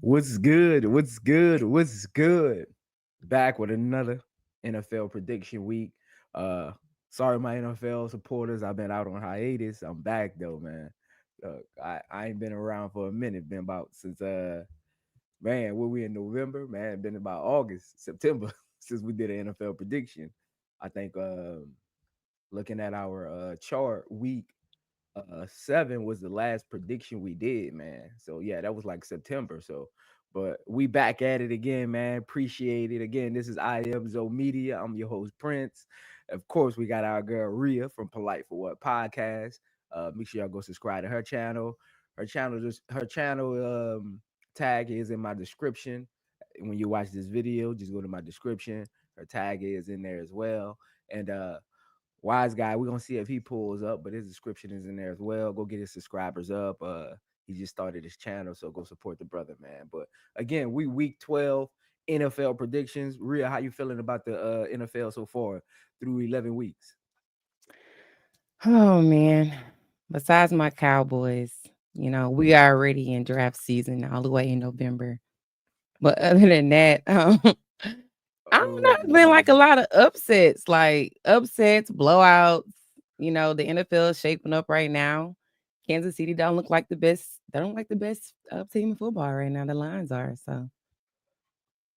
What's good? What's good? What's good? Back with another NFL prediction week. Uh Sorry my NFL supporters. I've been out on hiatus. I'm back though, man. I ain't been around for a minute. Been about since man, what we in November? Man, been about August, September since we did an NFL prediction. I think looking at our chart week 7 was the last prediction we did, man. So yeah, that was like September. So, but we back at it again, man. Appreciate it again. This is I Am Zo Media. I'm your host Prince. Of course, we got our girl Rhea from Polite for What podcast. Make sure y'all go subscribe to her channel. Her channel tag is in my description. When you watch this video, just go to my description. Her tag is in there as well. And Wise guy, we're gonna see if he pulls up, but his description is in there as well. Go get his subscribers up. He just started his channel, so go support the brother, man. But again, we week 12 NFL predictions. Rhea, how you feeling about the NFL so far through 11 weeks? Oh man. Besides my Cowboys, we are already in draft season all the way in November. But other than that, I don't know. It's been like a Oh, lot of upsets, blowouts. The NFL is shaping up right now. Kansas City don't look like the best. They don't like the best team in football right now. The Lions are so.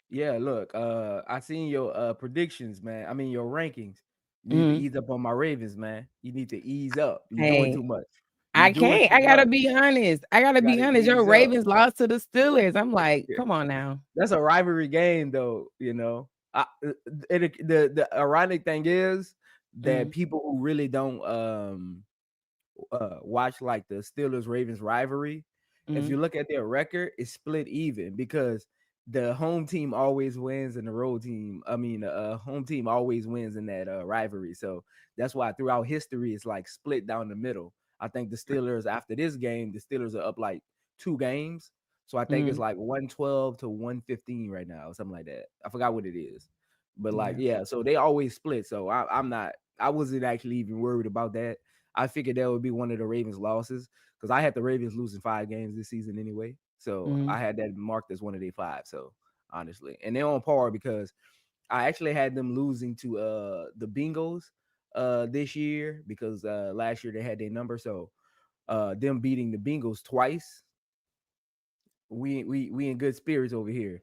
yeah. Look, I seen your predictions, man. I mean your rankings. You need to Mhm. ease up on my Ravens, man. You need to ease up. You're doing Hey, too much. You're I doing can't. too I gotta much. be honest. I gotta You be gotta honest. Your ease up. Ravens lost to the Steelers. I'm like, come on now. That's a rivalry game, though. The ironic thing is that Mm, people who really don't watch like the Steelers Ravens rivalry, if mm, you look at their record, it's split even because the home team always wins and the road team, I mean, home team always wins in that rivalry. So that's why throughout history it's like split down the middle. I think the Steelers after this game, the Steelers are up like 2 games. So I think it's mm. like 112 to 115 right now, or something like that. I forgot what it is. But like, Yeah. yeah, so they always split. So I'm not, I wasn't actually even worried about that. I figured that would be one of the Ravens' losses because I had the Ravens losing 5 games this season anyway. So Mm. I had that marked as one of their five. So honestly, and they're on par because I actually had them losing to the Bengals this year because last year they had their number. So them beating the Bengals twice, we in good spirits over here.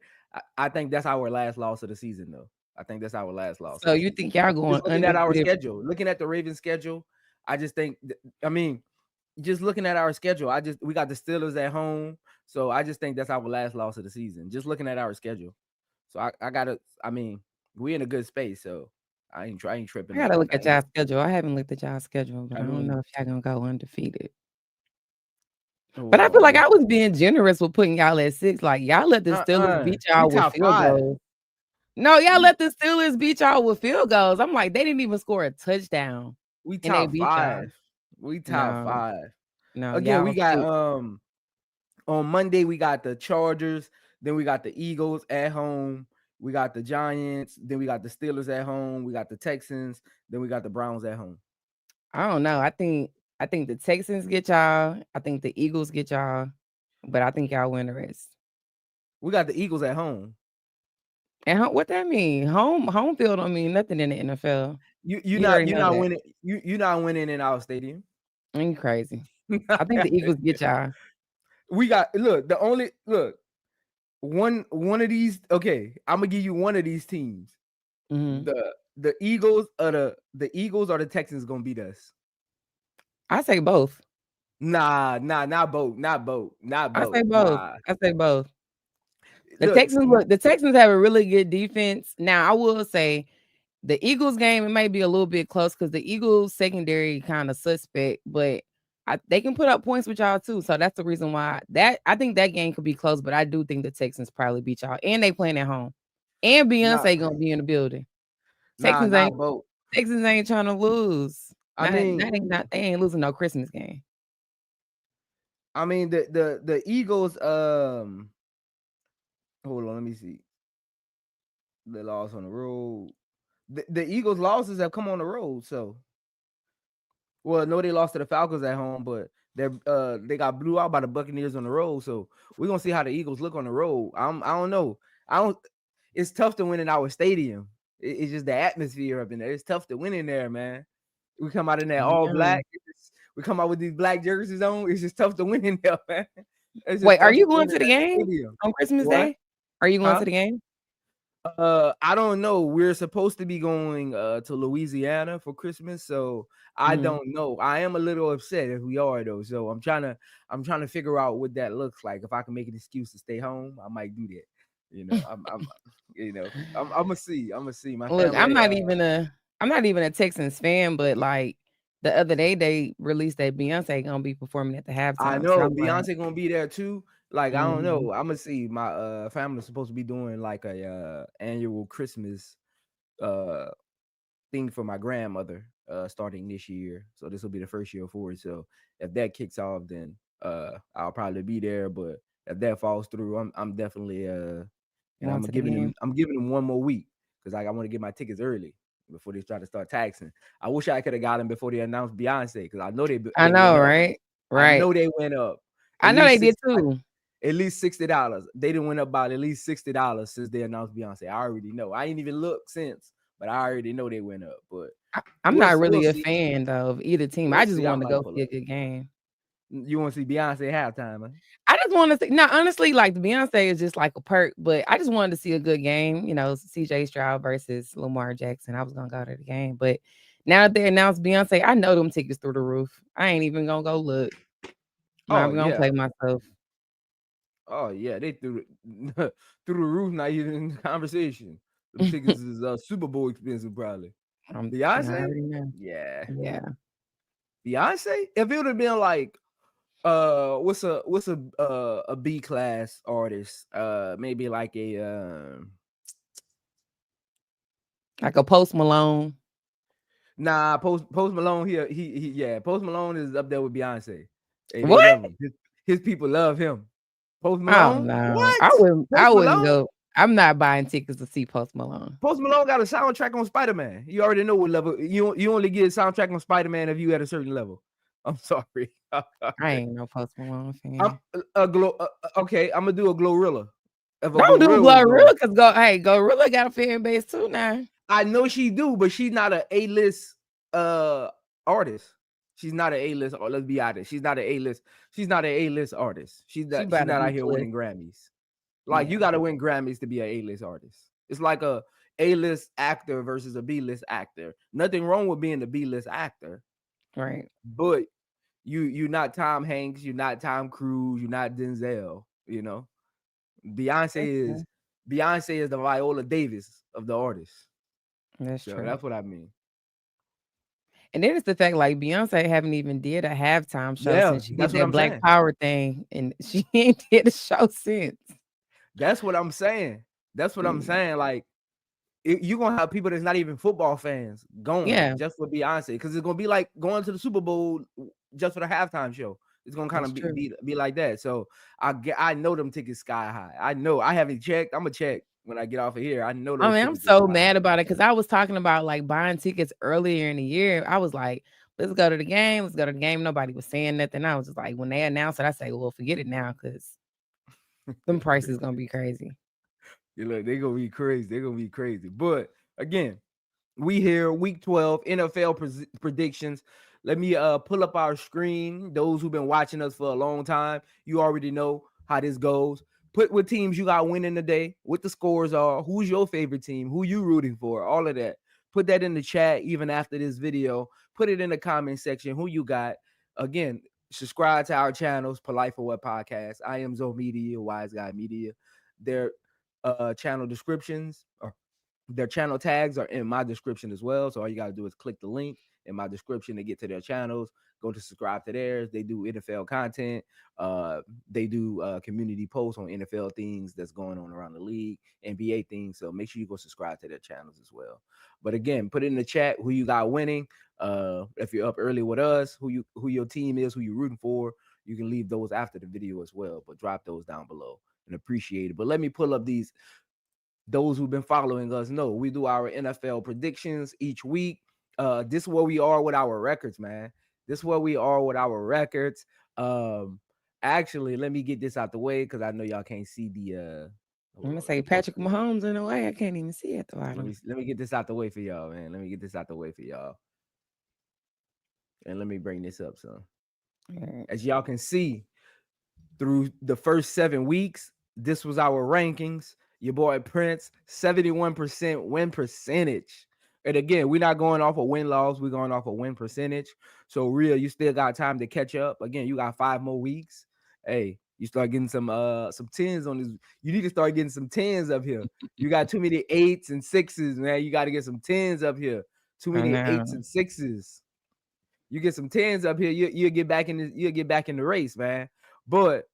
I think that's our last loss of the season though. I think that's our last loss of So the you season. think y'all going Just looking at our undefeated? schedule, looking at the Ravens schedule, I just think I mean, just looking at our schedule, we got the Steelers at home. So I just think that's our last loss of the season. Just looking at our schedule. So I gotta I mean, we in a good space, so I ain't I tripping gotta on look at nothing. y'all schedule. I haven't looked at y'all schedule, but I I don't know mean, if y'all gonna go undefeated. But hold I feel on. like I was being generous with putting y'all at 6. Like y'all let the Steelers beat We y'all with top field five. goals. No, y'all We let the Steelers beat y'all with field goals. I'm like, they didn't even score a touchdown, we and they top beat y'all. five. We top No, five. no, Again, we y'all got fluke. on Monday we got the Chargers, then we got the Eagles at home, we got the Giants, then we got the Steelers at home, we got the Texans, then we got the Browns at home. I don't know. I think the Texans get y'all. I think the Eagles get y'all, but I think y'all win the rest. We got the Eagles at home. And what that mean? Home field don't mean nothing in the NFL. You already You're know not that. winning. You're not winning in our stadium. Ain't crazy. I think the Eagles get y'all. We got look, the only look, one of these, okay, I'm gonna give you one of these teams. Mhm. The Eagles or the Eagles or the Texans gonna beat us. I say both. Nah, not both, not both, not I both. say both. Nah. I say both. Look, The Texans have a really good defense. Now, I will say the Eagles game, it might be a little bit close because the Eagles secondary kind of suspect, but they can put up points with y'all too. So that's the reason why that I think that game could be close, but I do think the Texans probably beat y'all. And they playing at home. And nah, Beyonce gonna be in the building. Texans ain't not both. Texans ain't trying to lose. I mean, Not they ain't losing no Christmas game. the Eagles, hold on, let me see. They lost on the road. The Eagles losses have come on the road, so well, no, they lost to the Falcons at home, but They got blew out by the Buccaneers on the road. So we're gonna see how the Eagles look on the road. I don't know. I don't. It's tough to win in our stadium. It's just the atmosphere up in there. It's tough to win in there, man. We come out in there I all know. black. We come out with these black jerseys on. It's just tough to win in there, man. It's just Wait, are tough to you going win in to the that game stadium. on Christmas What? Day? Are you going Huh? to the game? I don't know. We're supposed to be going to Louisiana for Christmas, so I Mhm. don't know. I am a little upset if we are though. So I'm trying to figure out what that looks like. If I can make an excuse to stay home, I might do that. I'm gonna see. I'm gonna see. My Look, family. I'm not even a Texans fan, but like the other day they released that Beyonce gonna be performing at the I halftime. So know I'm like, Beyonce gonna be there too. Like I don't mhm, know. I'm gonna see. My family's supposed to be doing like a annual Christmas uh thing for my grandmother starting this year. So this will be the first year for it. So if that kicks off, then I'll probably be there. But if that falls through, I'm definitely going to the game. I'm giving them one more week because like I want to get my tickets early before they try to start taxing. I wish I could have got them before they announced Beyonce because I know I they went know, up. right? I Right. know they went up I at know they least did six too. at least $60. They didn't went up about at least $60 since they announced Beyonce. I already know. I ain't even looked since, but I already know they went up. But I'm we'll not we'll really a see. fan though of either team. We'll I just see. I wanted to might go pull see up. a good game. You want to see Beyonce halftime, man? I just want to see. Now, honestly, like the Beyonce is just like a perk, but I just wanted to see a good game. You know, CJ Stroud versus Lamar Jackson. I was gonna go to the game, but now that they announced Beyonce, I know them tickets through the roof. I ain't even gonna go look. I'm not Oh even gonna yeah. play myself. Oh yeah. They threw it through the roof. Not even in the conversation. Them tickets is Super Bowl expensive, probably. I Beyonce? already know. Yeah. Yeah, Beyonce? If it would have been like what's a B class artist? Maybe like a like a Post Malone. nah, Post Malone here. He yeah, Post Malone is up there with Beyonce. Hey, they What? love him. His people love him. Post Oh Malone? no, What? I Post wouldn't Malone? go. I'm not buying tickets to see Post Malone. Post Malone got a soundtrack on Spider-Man. You already know what level. You only get a soundtrack on Spider-Man if you at a certain level. I'm sorry. I ain't no Post Malone I'm fan. a glow. Okay, I'm gonna do a Glorilla. If a Don't do Glorilla would Glorilla go, because Gorilla got a fan base too now. I know she do, but she's not a A-list uh artist. She's not an A-list. Or let's be honest, she's not an A-list. She's not an A-list artist. She's She not. She's about to not be out here plus. winning Grammys. Like you Yeah, got to win Grammys to be an A-list artist. It's like a A-list actor versus a B-list actor. Nothing wrong with being a B-list actor, right. but you're not Tom Hanks, you're not Tom Cruise, you're not Denzel. You know, That's Beyonce is true. Beyonce is the Viola Davis of the artists. That's So true. that's what I mean. And then it's the fact like Beyonce haven't even did a halftime show Yeah, since she did that's what that I'm Black saying. Power thing, and she ain't did a show since. That's what I'm saying. That's what I'm Mm, saying. Like you're gonna have people that's not even football fans going yeah, just for Beyonce because it's gonna be like going to the Super Bowl just for the halftime show. It's gonna kind that's of true. be like that. So I know them tickets sky high. I know I haven't checked. I'm gonna check when I get off of here. I know I those mean, I'm tickets are so sky mad high. about it because I was talking about like buying tickets earlier in the year. I was like, let's go to the game. Let's go to the game. Nobody was saying nothing. I was just like, when they announced it, I say, well, forget it now because them prices gonna be crazy. You look, they're gonna be crazy. They're gonna be crazy. But again, we here week 12 NFL predictions. Let me pull up our screen. Those who've been watching us for a long time, you already know how this goes. Put what teams you got winning today, what the scores are, who's your favorite team, who you rooting for, all of that. Put that in the chat even after this video. Put it in the comment section who you got. Again, subscribe to our channels, Polite for What Podcast. I am Zoe Media, Wise Guy Media. Their channel descriptions are their channel tags are in my description as well. So all you got to do is click the link in my description to get to their channels. Go to subscribe to theirs. They do NFL content. They do community posts on NFL things that's going on around the league, NBA things. So make sure you go subscribe to their channels as well. But again, put it in the chat who you got winning. If you're up early with us, who your team is, who you're rooting for. You can leave those after the video as well, but drop those down below and appreciate it. But let me pull up those who've been following us know we do our NFL predictions each week. This is where we are with our records, man. This is where we are with our records. Um, actually, let me get this out the way because I know y'all can't see the. I'm Hold gonna on, let say me post Patrick this. Mahomes in a way. I can't even see at the Let bottom. me let me get this out the way for y'all, man. Let me get this out the way for y'all, and let me bring this up, son. Alright. As y'all can see, through the first 7 weeks, this was our rankings. Your boy Prince, 71% win percentage. And again, we're not going off of win loss, we're going off of win percentage. So real, you still got time to catch up. Again, you got 5 more weeks. Hey, you start getting some tens on this. You need to start getting some tens up here. You got too many eights and sixes, man. You got to get some tens up here. Too I many eights know. and sixes. You get some tens up here, you'll get back in you'll get back in the race, man. But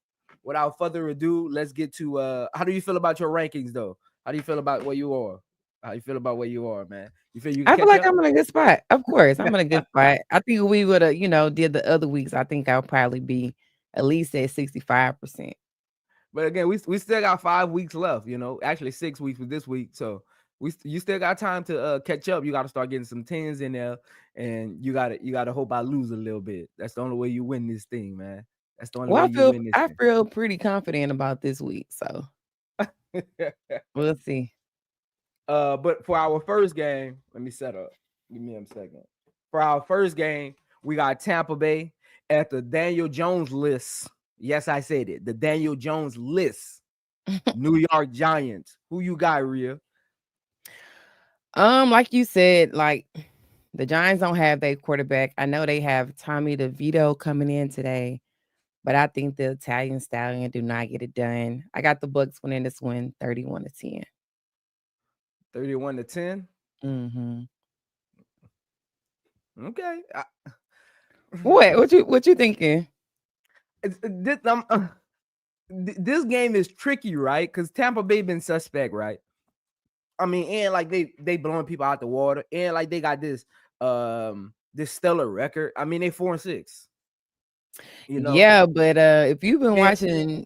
without further ado, let's get to how do you feel about your rankings though? How do you feel about where you are? How you feel about where you are, man? You feel you can I feel catch like up? I'm in a good spot. Of course, I'm in a good spot. I think we would have, did the other weeks. I think I'll probably be at least at 65%. But again, we still got 5 weeks left, actually 6 weeks with this week. So you still got time to catch up. You got to start getting some tens in there, and you gotta hope I lose a little bit. That's the only way you win this thing, man. That's the only Well, way I you feel win this I thing. feel pretty confident about this week, so we'll see. But for our first game, let me set up. Give me a second. For our first game, we got Tampa Bay at the Daniel Jones list. Yes, I said it. The Daniel Jones list. New York Giants. Who you got, Rhea? Like you said, like the Giants don't have their quarterback. I know they have Tommy DeVito coming in today, but I think the Italian Stallion do not get it done. I got the Bucks winning this one 31-10. 31-10. Mm-hmm. Okay. What you thinking? This game is tricky, right? Because Tampa Bay been suspect, right? I mean, and like they blowing people out the water, and like they got this stellar record. I mean, they 4-6. You know, Yeah, but if you've been and watching,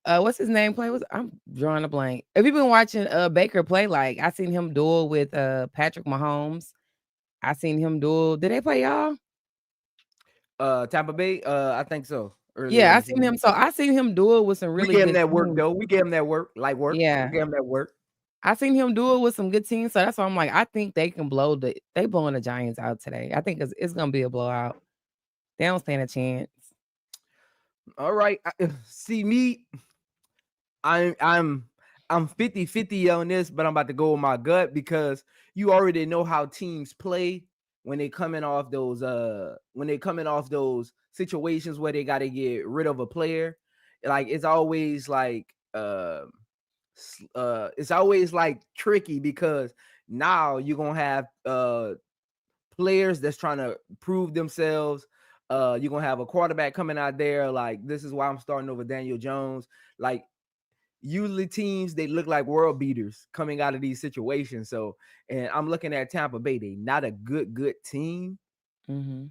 what's his name play? I'm drawing a blank. If you've been watching Baker play, like I seen him duel with Patrick Mahomes. I seen him duel. Did they play y'all? Tampa Bay, I think so. Earlier Yeah, in I the seen him. season, So I seen him duel with some we really gave him good that work teams. though. We gave him that work, light work. We Yeah, gave him that work. I seen him duel with some good teams. So that's why I'm like, I think they can they blowing the Giants out today. I think it's gonna be a blowout. They don't stand a chance. All right, see me. I'm I'm I'm 50-50 on this, but I'm about to go with my gut because you already know how teams play when they coming off those situations where they got to get rid of a player. Like it's always like tricky because now you're gonna have players that's trying to prove themselves. You're gonna have a quarterback coming out there like this is why I'm starting over Daniel Jones. Like usually teams they look like world beaters coming out of these situations. So, and I'm looking at Tampa Bay. They not a good team. Hmm.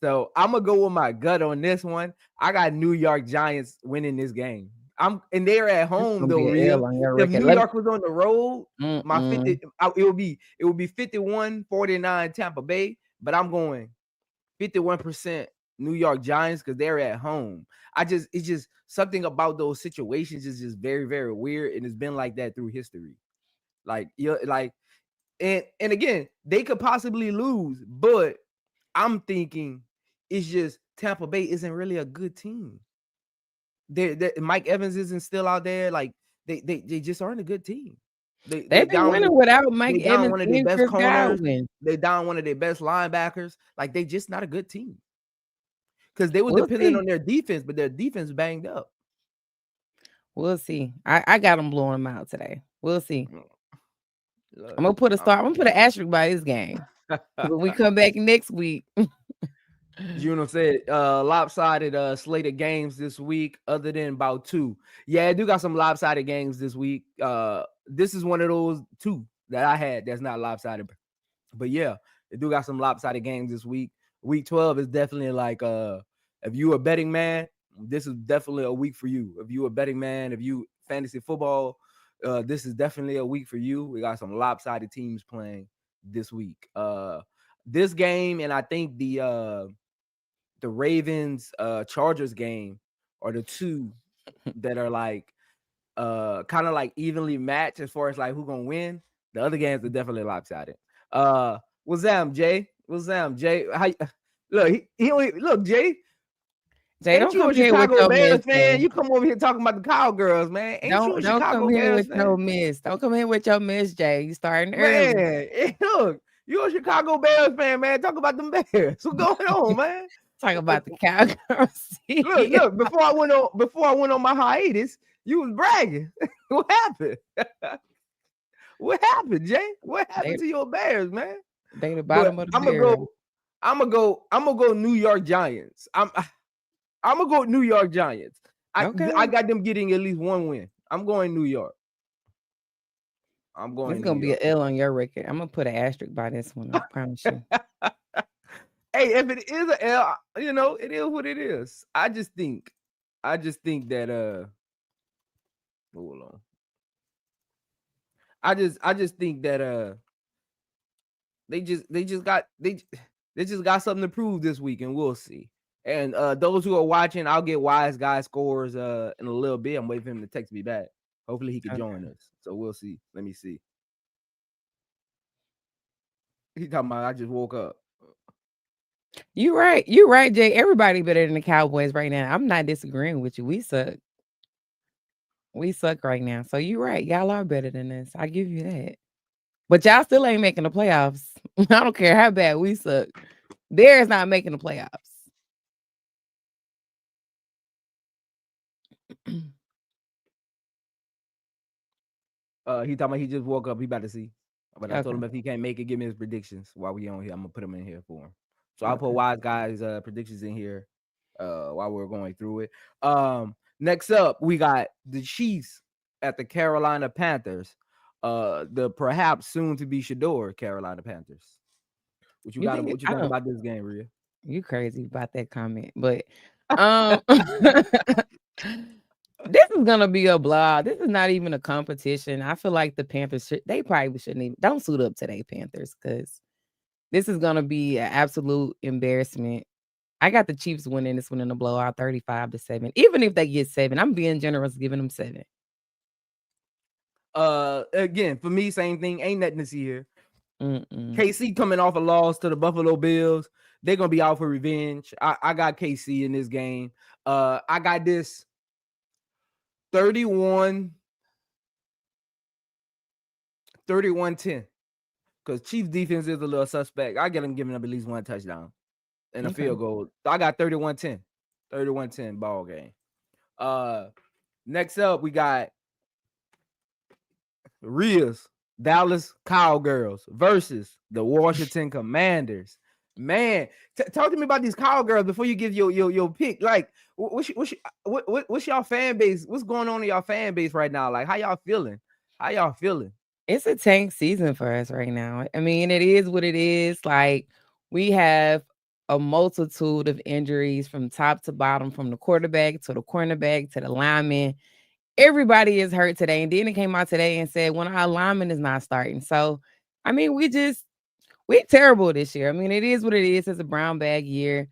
So I'm gonna go with my gut on this one. I got New York Giants winning this game. And they're at It's home gonna though, be an Rhea. L on your If record. New York was on the road, my Mm-mm. 50 it would be 51-49 Tampa Bay, but I'm going 51% New York Giants because they're at home. It's just something about those situations is just very, very weird. And it's been like that through history. Like you're like, and again, they could possibly lose, but I'm thinking it's just Tampa Bay isn't really a good team. Mike Evans isn't still out there. Like they just aren't a good team. They They've been down winning without Mike they down Evans one of their and best Chris corners. Godwin. They down one of their best linebackers. Like they just not a good team because they were We'll dependent see. on their defense, but their defense banged up. We'll see. I got them blowing them out today. We'll see. Look, I'm gonna put a uh, star. I'm gonna put an asterisk by this game because when we come back next week, you know what I'm saying? Lopsided slated games this week, other than about two. Yeah, I do got some lopsided games this week. This is one of those two that I had that's not lopsided. But yeah, they do got some lopsided games this week. Week 12 is definitely like if you a betting man, this is definitely a week for you. If you a betting man, if you fantasy football, this is definitely a week for you. We got some lopsided teams playing this week. This game, and I think the the Ravens Chargers game are the two that are like kind of like evenly matched as far as like who gonna win. The other games are definitely lopsided. What's up, Jay? What's up, Jay? How look, he only look, Jay. Jay, Ain't don't you come a here with Chicago your mess, Bears fan? man. You come over here talking about the Cowgirls, man. Ain't you a Don't come Chicago here Bears with no fan? mess. Don't come here with your mess, Jay. You starting early. Man, look, you a Chicago Bears fan, man. Talk about them Bears. What's going on, man? Talk about the Cowgirls. Look. Before I went on my hiatus, you was bragging. What happened? What happened, Jay? What happened they to your Bears, man? they the But bottom of the I'm gonna barrel. go. I'm gonna go New York Giants. I'm gonna go New York Giants. I Okay. got them getting at least one win. I'm going New York. I'm This going is New gonna be an York. L on your record. I'm gonna put an asterisk by this one. I promise you. Hey, if it is a L, it is what it is. I just think that hold on. I just think that they just got something to prove this week, and we'll see. And those who are watching, I'll get Wise Guy scores in a little bit. I'm waiting for him to text me back. Hopefully he could join Okay. us. So we'll see. Let me see. He talking about I just woke up. You right. You right, Jay. Everybody better than the Cowboys right now. I'm not disagreeing with you. We suck. We suck right now. So you right. Y'all are better than us. I give you that. But y'all still ain't making the playoffs. I don't care how bad we suck. Bears not making the playoffs. He talking about he just woke up. He about to see. But I told Okay. him if he can't make it, give me his predictions while we on here. I'm gonna put them in here for him. So I'll put Okay. Wise Guys predictions in here while we're going through it. Next up, we got the Chiefs at the Carolina Panthers. The perhaps soon to be Shador Carolina Panthers. What you You got? think What you I think don't about this game, Rhea? you crazy about that comment. But this is gonna be a blah. This is not even a competition. I feel like the Panthers they probably shouldn't even don't suit up today, Panthers, because this is gonna be an absolute embarrassment. I got the Chiefs winning this one in a blowout, 35-7. Even if they get 7, I'm being generous, giving them 7. Again, for me, same thing. Ain't nothing to see here. Mm-mm. KC coming off a loss to the Buffalo Bills. They're gonna be out for revenge. I got KC in this game. I got this 31 10 because Chiefs defense is a little suspect. I get them giving up at least one touchdown and a Okay. field goal. So I got 31-10. 31-10 ball game. Next up, we got Rhea's Dallas Cowgirls versus the Washington Commanders. Man, talk to me about these Cowgirls before you give your pick. Like, what's y'all fan base? What's going on in y'all fan base right now? Like, how y'all feeling? How y'all feeling? It's a tank season for us right now. I mean, it is what it is. Like, we have a multitude of injuries from top to bottom, from the quarterback to the cornerback to the lineman. Everybody is hurt today. And then it came out today and said one of our linemen is not starting. So, I mean, we're terrible this year. I mean, it is what it is. It's a brown bag year.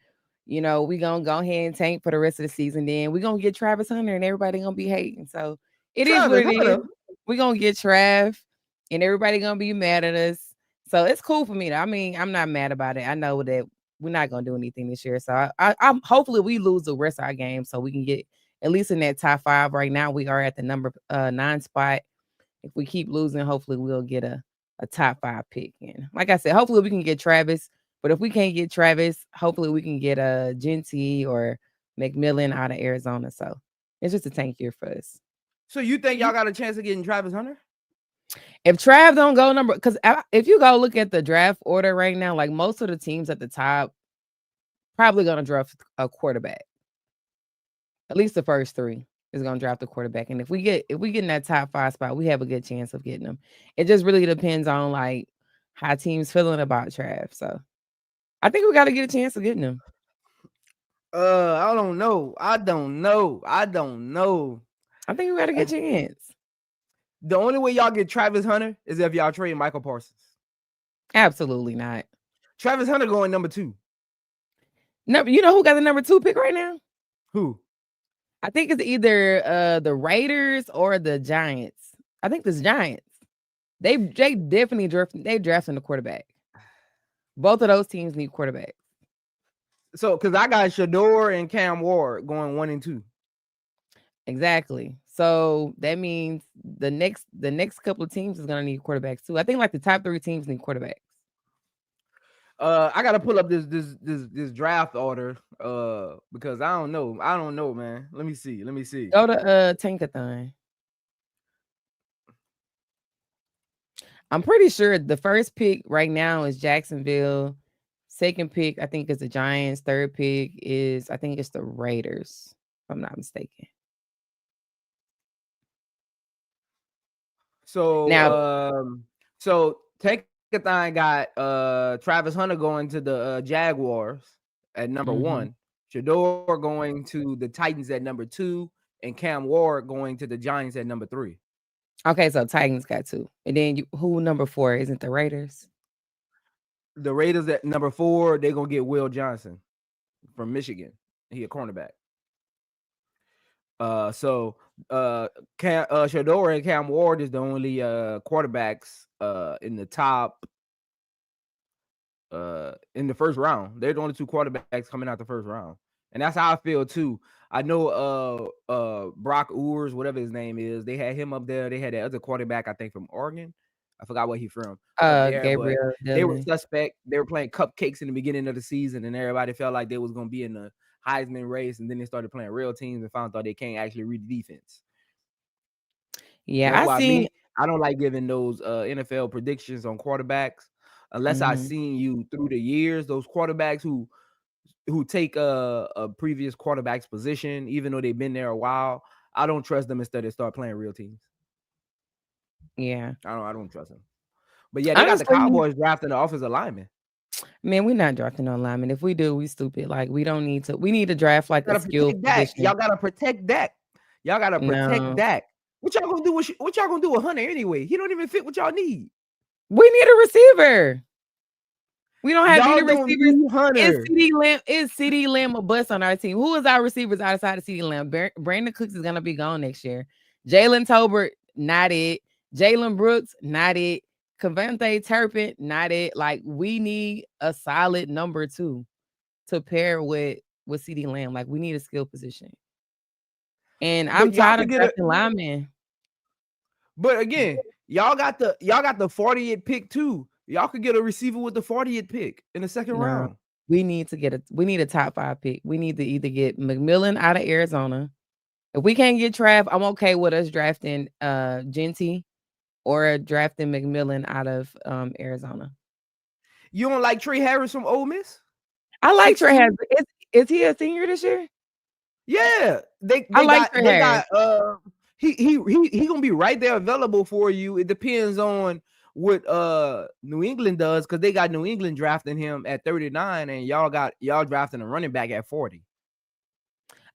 We gonna go ahead and tank for the rest of the season. Then we're gonna get Travis Hunter and everybody gonna be hating. So it is what Travis it is. Hunter. We're gonna get Trav and everybody gonna be mad at us. So it's cool for me. I mean, I'm not mad about it. I know that we're not gonna do anything this year. So I'm hopefully we lose the rest of our games so we can get at least in that top 5. Right now we are at the number 9 spot. If we keep losing, hopefully we'll get a top 5 pick. And like I said, hopefully we can get Travis. But if we can't get Travis, hopefully we can get a Genty or McMillan out of Arizona. So it's just a tank year for us. So you think y'all got a chance of getting Travis Hunter? If Trav don't go because if you go look at the draft order right now, like most of the teams at the top probably gonna draft a quarterback. At least the first 3 is gonna draft a quarterback. And if we get in that top 5 spot, we have a good chance of getting them. It just really depends on like how teams feeling about Trav. So I think we got to get a chance of getting him. I don't know. I think we got a good chance. The only way y'all get Travis Hunter is if y'all trade Michael Parsons. Absolutely not. Travis Hunter going number 2. No, you know who got the number 2 pick right now? Who? I think it's either the Raiders or the Giants. I think it's Giants. They definitely drafting the quarterback. Both of those teams need quarterbacks. So, because I got Shador and Cam Ward going 1 and 2. Exactly. So that means the next couple of teams is gonna need quarterbacks too. I think like the top 3 teams need quarterbacks. I gotta pull up this draft order. Because I don't know. I don't know, man. Let me see. Let me see. Go to Tankathon. I'm pretty sure the first pick right now is Jacksonville. Second pick, I think, is the Giants. Third pick is, I think it's the Raiders, if I'm not mistaken. So Now, so Tankathon got Travis Hunter going to the Jaguars at number mhm. 1, Shador going to the Titans at number 2, and Cam Ward going to the Giants at number 3. Okay, so Titans got 2. And then who number 4? Isn't the Raiders? The Raiders at number 4, they're gonna get Will Johnson from Michigan. He a cornerback. So Shador and Cam Ward is the only quarterbacks in the top in the first round. They're the only 2 quarterbacks coming out the first round. And that's how I feel too. I know Brock Urs, whatever his name is, they had him up there. They had that other quarterback, I think from Oregon. I forgot where he's from up there, but Gabriel they were Dillon. suspect. They were playing cupcakes in the beginning of the season, and everybody felt like they was gonna be in the Heisman race, and then they started playing real teams and found out they can't actually read the defense. Yeah, That's I why seen I don't like giving those NFL predictions on quarterbacks unless I mhm. seen you through the years. Those quarterbacks who take a previous quarterback's position, even though they've been there a while, I don't trust them instead of start playing real teams. Yeah. I don't trust them. But yeah, they got the Honestly, Cowboys drafting the offensive lineman. man, we're not drafting no linemen. If we do, we stupid. Like we need to draft like a Gotta skill protect Dak. position. Y'all gotta protect Dak. Y'all gotta protect No. Dak. What y'all gonna do? What y'all gonna do with Hunter anyway? He don't even fit what y'all need. We need a receiver. We don't have any Y'all don't receivers. need Hunter. Is CD Lamb a bust on our team? Who is our receivers outside of CD Lamb? Brandon Cooks is gonna be gone next year. Jalen Tolbert, not it. Jalen Brooks, not it. Cavante Turpin, not it. Like we need a solid number 2 to pair with CD Lamb. Like we need a skill position. And I'm But y'all tired could of get a drafting linemen. but again, y'all got the 40th pick too. Y'all could get a receiver with the 40th pick in the second No, round. we need a top 5 pick. We need to either get McMillan out of Arizona. If we can't get Trav, I'm okay with us drafting Genty or drafting McMillan out of Arizona. You don't like Trey Harris from Ole Miss? I like Trey 16? Harris. Is he a senior this year? Yeah. They I they like got Trey they Harris. got he gonna be right there available for you. It depends on what New England does, because they got New England drafting him at 39, and y'all drafting a running back at 40.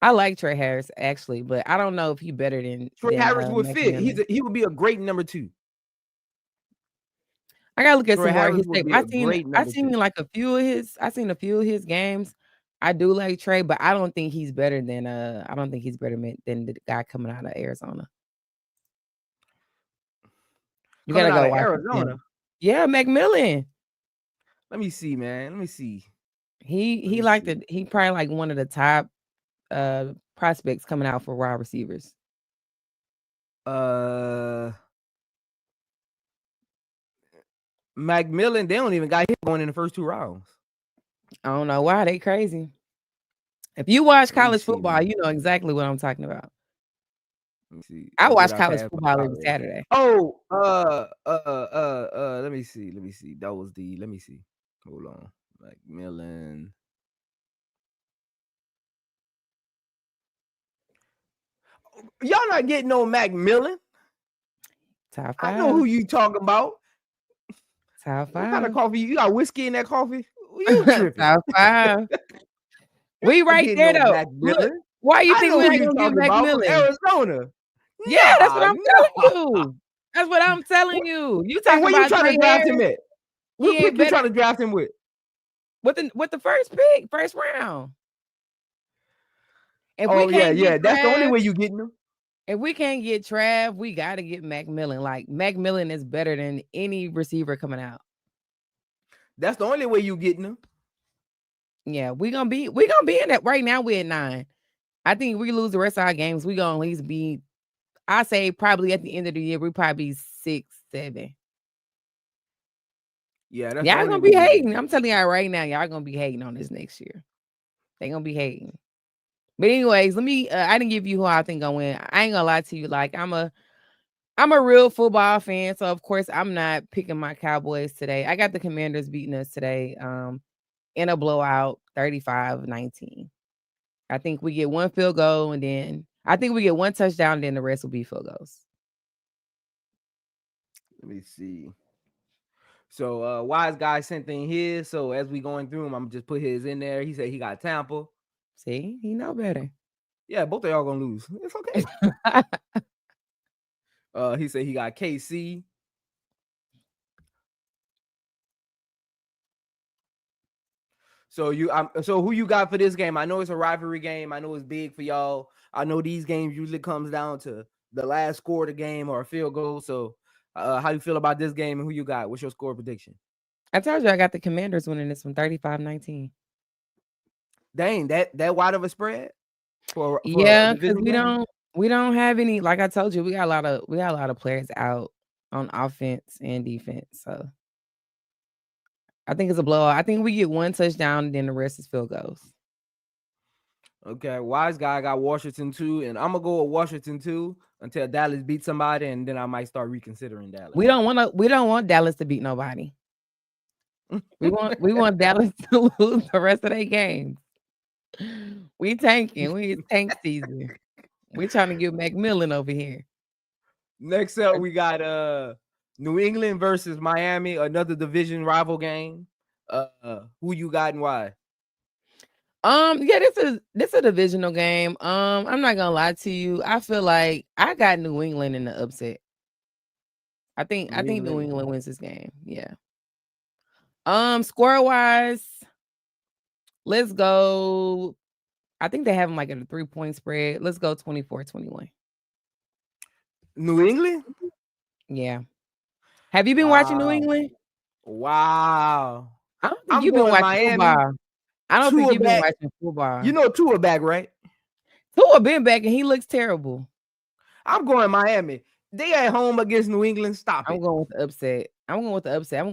I like Trey Harris actually, but I don't know if he's better than Trey Harris would fit. McMillan. He would be a great number 2. I gotta look at Trey some more of Harris his would tape. be a great number 2. I seen a few of his games. I do like Trey, but I don't think he's better than than the guy coming out of Arizona. You Coming gotta out go of watch his Arizona. film. Yeah, McMillan. Let me see, man. Let me see. He probably like one of the top prospects coming out for wide receivers. Uh McMillan, they don't even got him going in the first 2 rounds. I don't know why they crazy. If you watch Let me college see, football, man. you know exactly what I'm talking about. Let me see. I Or did watch I college pass my football every college? Saturday. Oh, let me see. Let me see. That was the. Let me see. Hold on, McMillan. Y'all not getting no McMillan. Top I know 5. who you talking about. Top What kind of 5. coffee? You got whiskey in that coffee? You tripping? Top 5. We Not right getting there no though. Look, McMillan. why you I think know we who ain't you gonna get talking about from McMillan? Arizona. Yeah, that's what Nah, I'm telling nah. you. That's what I'm telling you. You Hey, talking where you about trying Trey to draft him Harris? at? He What ain't pick you better. trying to draft him with? with the first pick, first round. If we Oh yeah, can't get yeah. That's the only Trav, way you getting them. if we can't get Trav, we gotta get Macmillan. Like Macmillan is better than any receiver coming out. That's the only way you getting them. Yeah, we gonna be in that right now. We're at 9. I think if we lose the rest of our games, we gonna at least be. I say probably at the end of the year we probably 6, 7. Yeah, that's the Y'all only gonna way be you getting hating. them. I'm telling y'all right now, y'all gonna be hating on this next year. They gonna be hating. But anyways, let me. I didn't give you who I think gonna win. I ain't gonna lie to you. Like I'm a real football fan, so of course I'm not picking my Cowboys today. I got the Commanders beating us today, in a blowout, 35-19. I think we get one field goal, and then I think we get one touchdown, and then the rest will be field goals. Let me see. So wise guy sent in his. So as we going through them, I'm just put his in there. He said he got Tampa. See, he know better. Yeah, both of y'all gonna lose. It's okay. He said he got KC. So who you got for this game? I know it's a rivalry game. I know it's big for y'all. I know these games usually comes down to the last score of the game or a field goal. So how you feel about this game and who you got? What's your score prediction? I told you I got the Commanders winning this one, 35-19. Dang, that wide of a spread for a Yeah, because division we game? don't have any. Like I told you, we got a lot of players out on offense and defense. So I think it's a blowout. I think we get one touchdown, and then the rest is field goals. Okay, wise guy got Washington too, and I'm gonna go with Washington too until Dallas beats somebody, and then I might start reconsidering Dallas. We don't want Dallas to beat nobody. We want Dallas to lose the rest of their games. We tanking. It's tank season. We trying to get Macmillan over here. Next up, we got New England versus Miami, another division rival game. Who you got and why? Yeah, this a divisional game. I'm not gonna lie to you. I feel like I got New England in the upset. I think New England. England wins this game. Yeah. Score wise, let's go. I think they have them like at a 3-point spread. Let's go 24-21. New England? Yeah. Have you been watching New Wow. England? Wow. I don't think I'm you've been going watching Miami. football. I don't think Tua you've been back. watching football. You know Tua back, right? Tua been back and he looks terrible. I'm going Miami. They at home against New England. Stop I'm it. going with the upset. I'm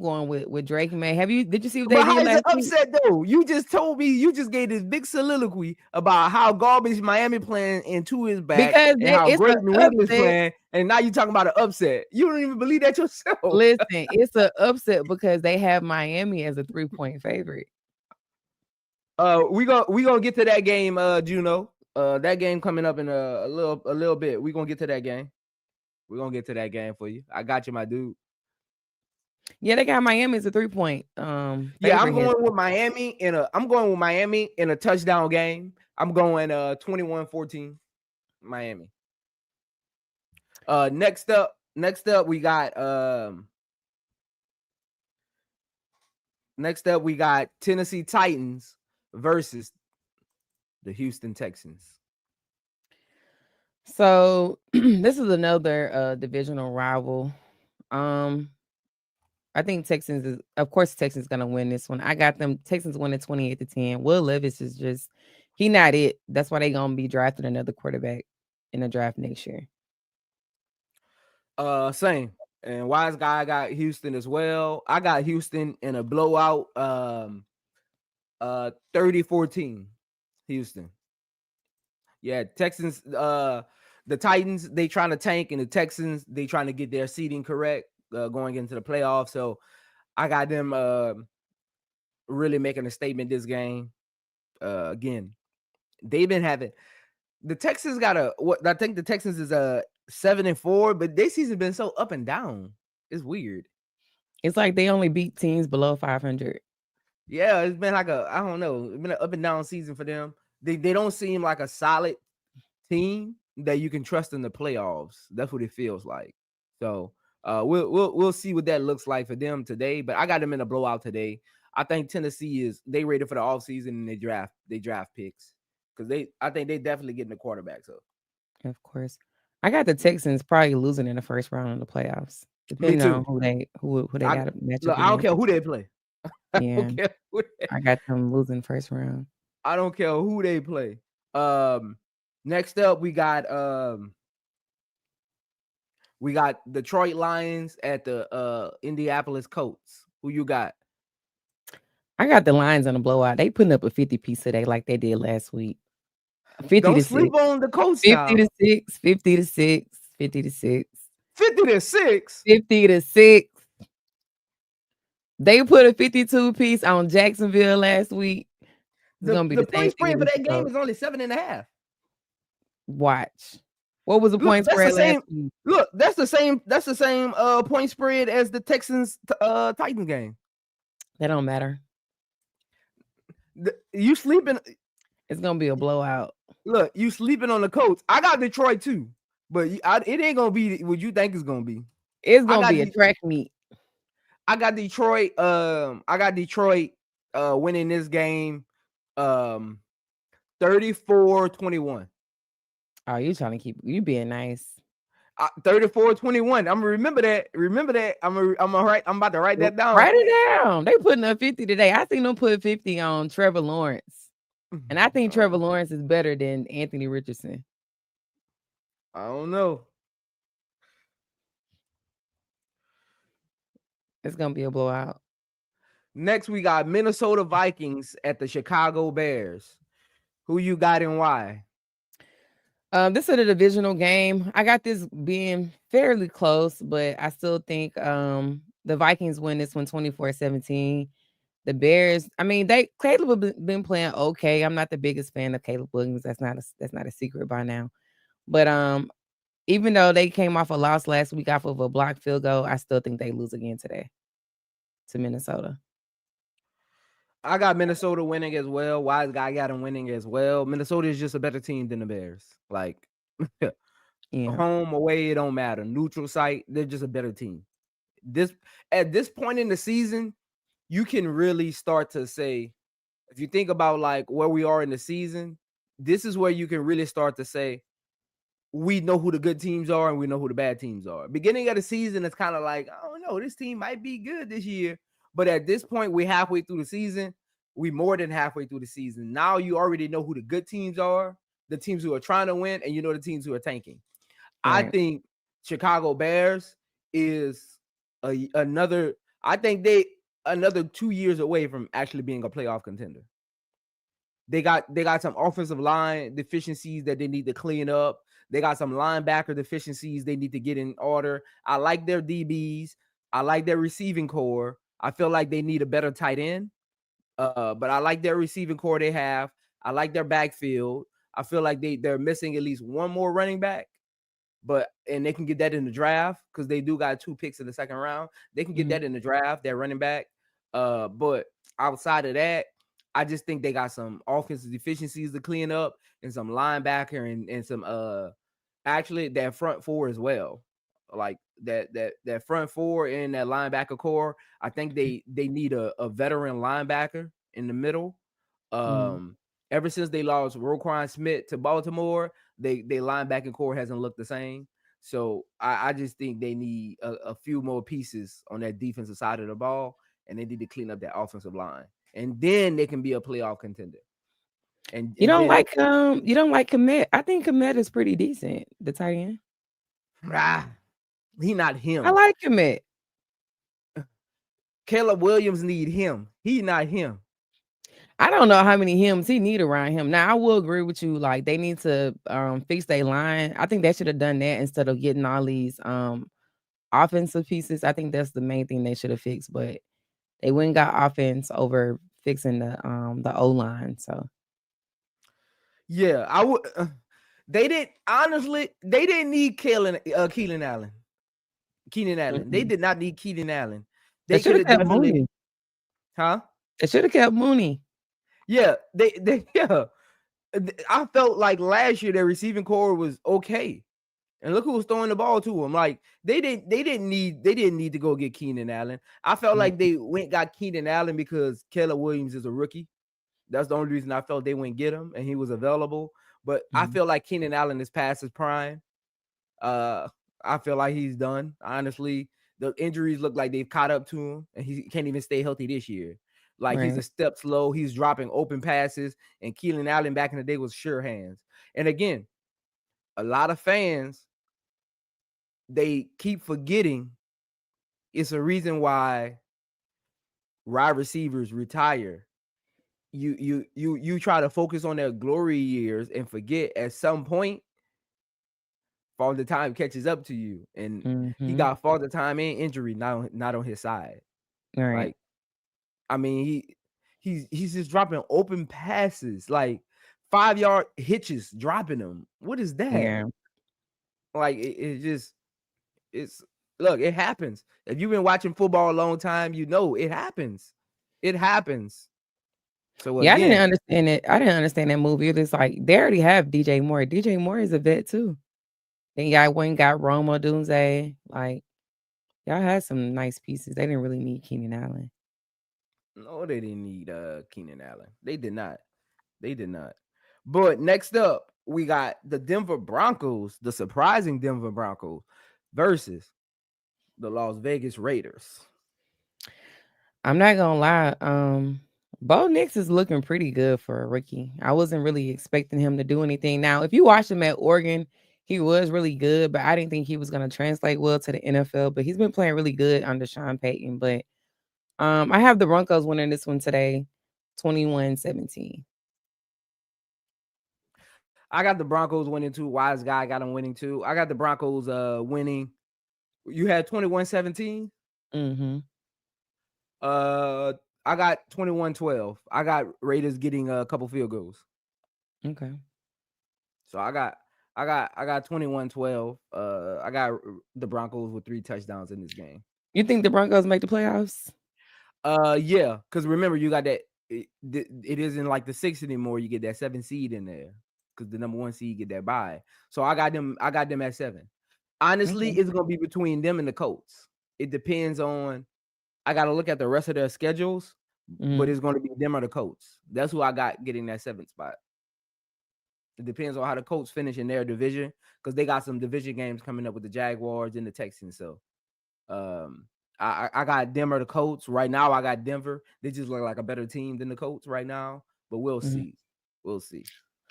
going with Drake and May. Did you see what they But how did is last it week? upset though? You just told me you just gave this big soliloquy about how garbage Miami playing and Tua is back Because and how it's great an New England's upset. playing, and now you talking about an upset. You don't even believe that yourself. Listen, it's an upset because they have Miami as a 3-point favorite. We gonna get to that game, Juno. That game coming up in a little bit. We gonna get to that game. We're gonna get to that game for you. I got you, my dude. Yeah, they got Miami as a 3-point Yeah, I'm favorite here. going with Miami in a touchdown game. I'm going 21-14 Miami. Next up we got Tennessee Titans versus the Houston Texans. So this is another divisional rival. I think of course Texans gonna win this one. I got them Texans winning 28-10. Will Levis is just he not it. That's why they gonna be drafting another quarterback in the draft next year. Same. And wise guy got Houston as well. I got Houston in a blowout 30-14 Houston. Yeah, Texans the Titans they trying to tank, and the Texans they trying to get their seeding correct going into the playoffs. So I got them really making a statement this game. Again, they've been having the Texans got I think the Texans is 7-4, but their season been so up and down. It's weird. It's like they only beat teams below 500. Yeah, it's been like I don't know. It's been an up and down season for them. They don't seem like a solid team that you can trust in the playoffs. That's what it feels like. So we'll see what that looks like for them today. But I got them in a blowout today. I think Tennessee is they rated for the offseason and they draft picks because I think they definitely getting the quarterback. So Of course. I got the Texans probably losing in the first round of the playoffs, me depending on too. who they I got to match up look. I don't against. care who they play. I Yeah, don't care. I got them losing first round. I don't care who they play. Um, Next up we got Detroit Lions at the Indianapolis Colts. Who you got? I got the Lions on a blowout. They putting up a 50 piece today like they did last week. 50 Don't to sleep 6. on the Colts 50 now. to 6. 50 to 6. 50 to 6. 50-6. 50 to 6. They put a 52 piece on Jacksonville last week. It's The gonna be the the same point thing spread for against the that game Colts. is only 7.5. Watch. What was the Look, point that's the spread last same. week? Look, that's the same point spread as the Texans Titans game. That don't matter. You sleeping? It's gonna be a blowout. Look, you sleeping on the Colts. I got Detroit too, but it ain't gonna be what you think it's gonna be. It's I gonna got be a track meet. I got Detroit. I got Detroit winning this game 34-21. Oh, you trying to keep you being nice. 34-21. I'm gonna remember that. Remember that. I'm about to write that down. Write it down. They putting up 50 today. I seen them put 50 on Trevor Lawrence. And I think Trevor Lawrence is better than Anthony Richardson. I don't know. It's gonna be a blowout. Next, we got Minnesota Vikings at the Chicago Bears. Who you got and why? This is a divisional game. I got this being fairly close, but I still think the Vikings win this one 24-17. The Bears, I mean, Caleb have been playing okay. I'm not the biggest fan of Caleb Williams. That's not a secret by now. But even though they came off a loss last week off of a blocked field goal, I still think they lose again today to Minnesota. I got Minnesota winning as well. Wise guy got him winning as well. Minnesota is just a better team than the Bears. Like Yeah. home, away, it don't matter. Neutral site, they're just a better team. At this point in the season, you can really start to say, if you think about like where we are in the season, this is where you can really start to say, we know who the good teams are and we know who the bad teams are. Beginning of the season, it's kind of like, I don't know, this team might be good this year. But at this point, we're halfway through the season. We more than halfway through the season. Now you already know who the good teams are, the teams who are trying to win, and you know the teams who are tanking. I Right. think Chicago Bears is another 2 years away from actually being a playoff contender. They got some offensive line deficiencies that they need to clean up. They got some linebacker deficiencies they need to get in order. I like their DBs. I like their receiving core. I feel like they need a better tight end. But I like their receiving core they have. I like their backfield. I feel like they're missing at least one more running back. And they can get that in the draft because they do got 2 picks in the second round. They can get that in the draft, that running back. But outside of that, I just think they got some offensive deficiencies to clean up and some linebacker and some actually that front four as well. Like that front four and that linebacker core. I think they need a veteran linebacker in the middle. Ever since they lost Roquan Smith to Baltimore, they linebacking core hasn't looked the same. So I just think they need a few more pieces on that defensive side of the ball, and they need to clean up that offensive line, and then they can be a playoff contender. And You don't then like Komet. I think Komet is pretty decent, the tight end. he not him. I like Komet. Caleb Williams need him. He not him. I don't know how many hymns he need around him. Now, I will agree with you. Like they need to fix their line. I think they should have done that instead of getting all these offensive pieces. I think that's the main thing they should have fixed. But they went and got offense over fixing the O line. So yeah, I would. They didn't honestly. They didn't need Keenan Allen. They did not need Keenan Allen. they They should could have have kept definitely, Mooney. huh? They should have kept Mooney. Yeah, they yeah. I felt like last year their receiving core was okay. And look who was throwing the ball to him. Like they didn't need to go get Keenan Allen. I felt Mm, like they went got Keenan Allen because Keller Williams is a rookie. That's the only reason I felt they wouldn't get him, and he was available. But I mhm. feel like Keenan Allen is past his prime. Uh, I feel like he's done. Honestly, the injuries look like they've caught up to him, and he can't even stay healthy this year. Like he's Right. a step slow. He's dropping open passes, and Keelan Allen back in the day was sure hands. And again, a lot of fans they keep forgetting it's a reason why wide receivers retire. You try to focus on their glory years and forget at some point Father Time catches up to you, and he Mhm. got Father Time and injury not on his side. Right. Like I mean, he's just dropping open passes, like 5 yard hitches, dropping them. What is that? Yeah. Like it just it's look, it happens. If you've been watching football a long time, you know it happens. It happens. So Yeah, I didn't again, understand it. I didn't understand that movie. It's like they already have DJ Moore. DJ Moore is a vet too. Then y'all went and got Roma Dunze. Like y'all had some nice pieces. They didn't really need Keenan Allen. no, they didn't need Keenan Allen. They did not. They did not. But next up, we got the Denver Broncos, the surprising Denver Broncos versus the Las Vegas Raiders. I'm not gonna lie. Bo Nix is looking pretty good for a rookie. I wasn't really expecting him to do anything. Now, if you watched him at Oregon, he was really good, but I didn't think he was gonna translate well to the NFL. But he's been playing really good under Sean Payton. But I have the Broncos winning this one today, 21-17. I got the Broncos winning too. Wise guy got them winning too. I got the Broncos winning. You had 21-17. Mm-hmm. Uh I got 21-12. I got Raiders getting a couple field goals. Okay. So I got 21-12. I got the Broncos with 3 touchdowns in this game. You think the Broncos make the playoffs? Yeah, because remember you got that it isn't like the 6 anymore. You get that 7 seed in there because the number 1 seed get that bye. So I got them at 7. Honestly, Okay. it's gonna be between them and the Colts. It depends on I gotta look at the rest of their schedules, but Mhm. it's gonna be them or the Colts. That's who I got getting that 7th spot. It depends on how the Colts finish in their division because they got some division games coming up with the Jaguars and the Texans. So um I got Denver the Colts. Right now I got Denver. They just look like a better team than the Colts right now, but we'll Mhm. see. We'll see.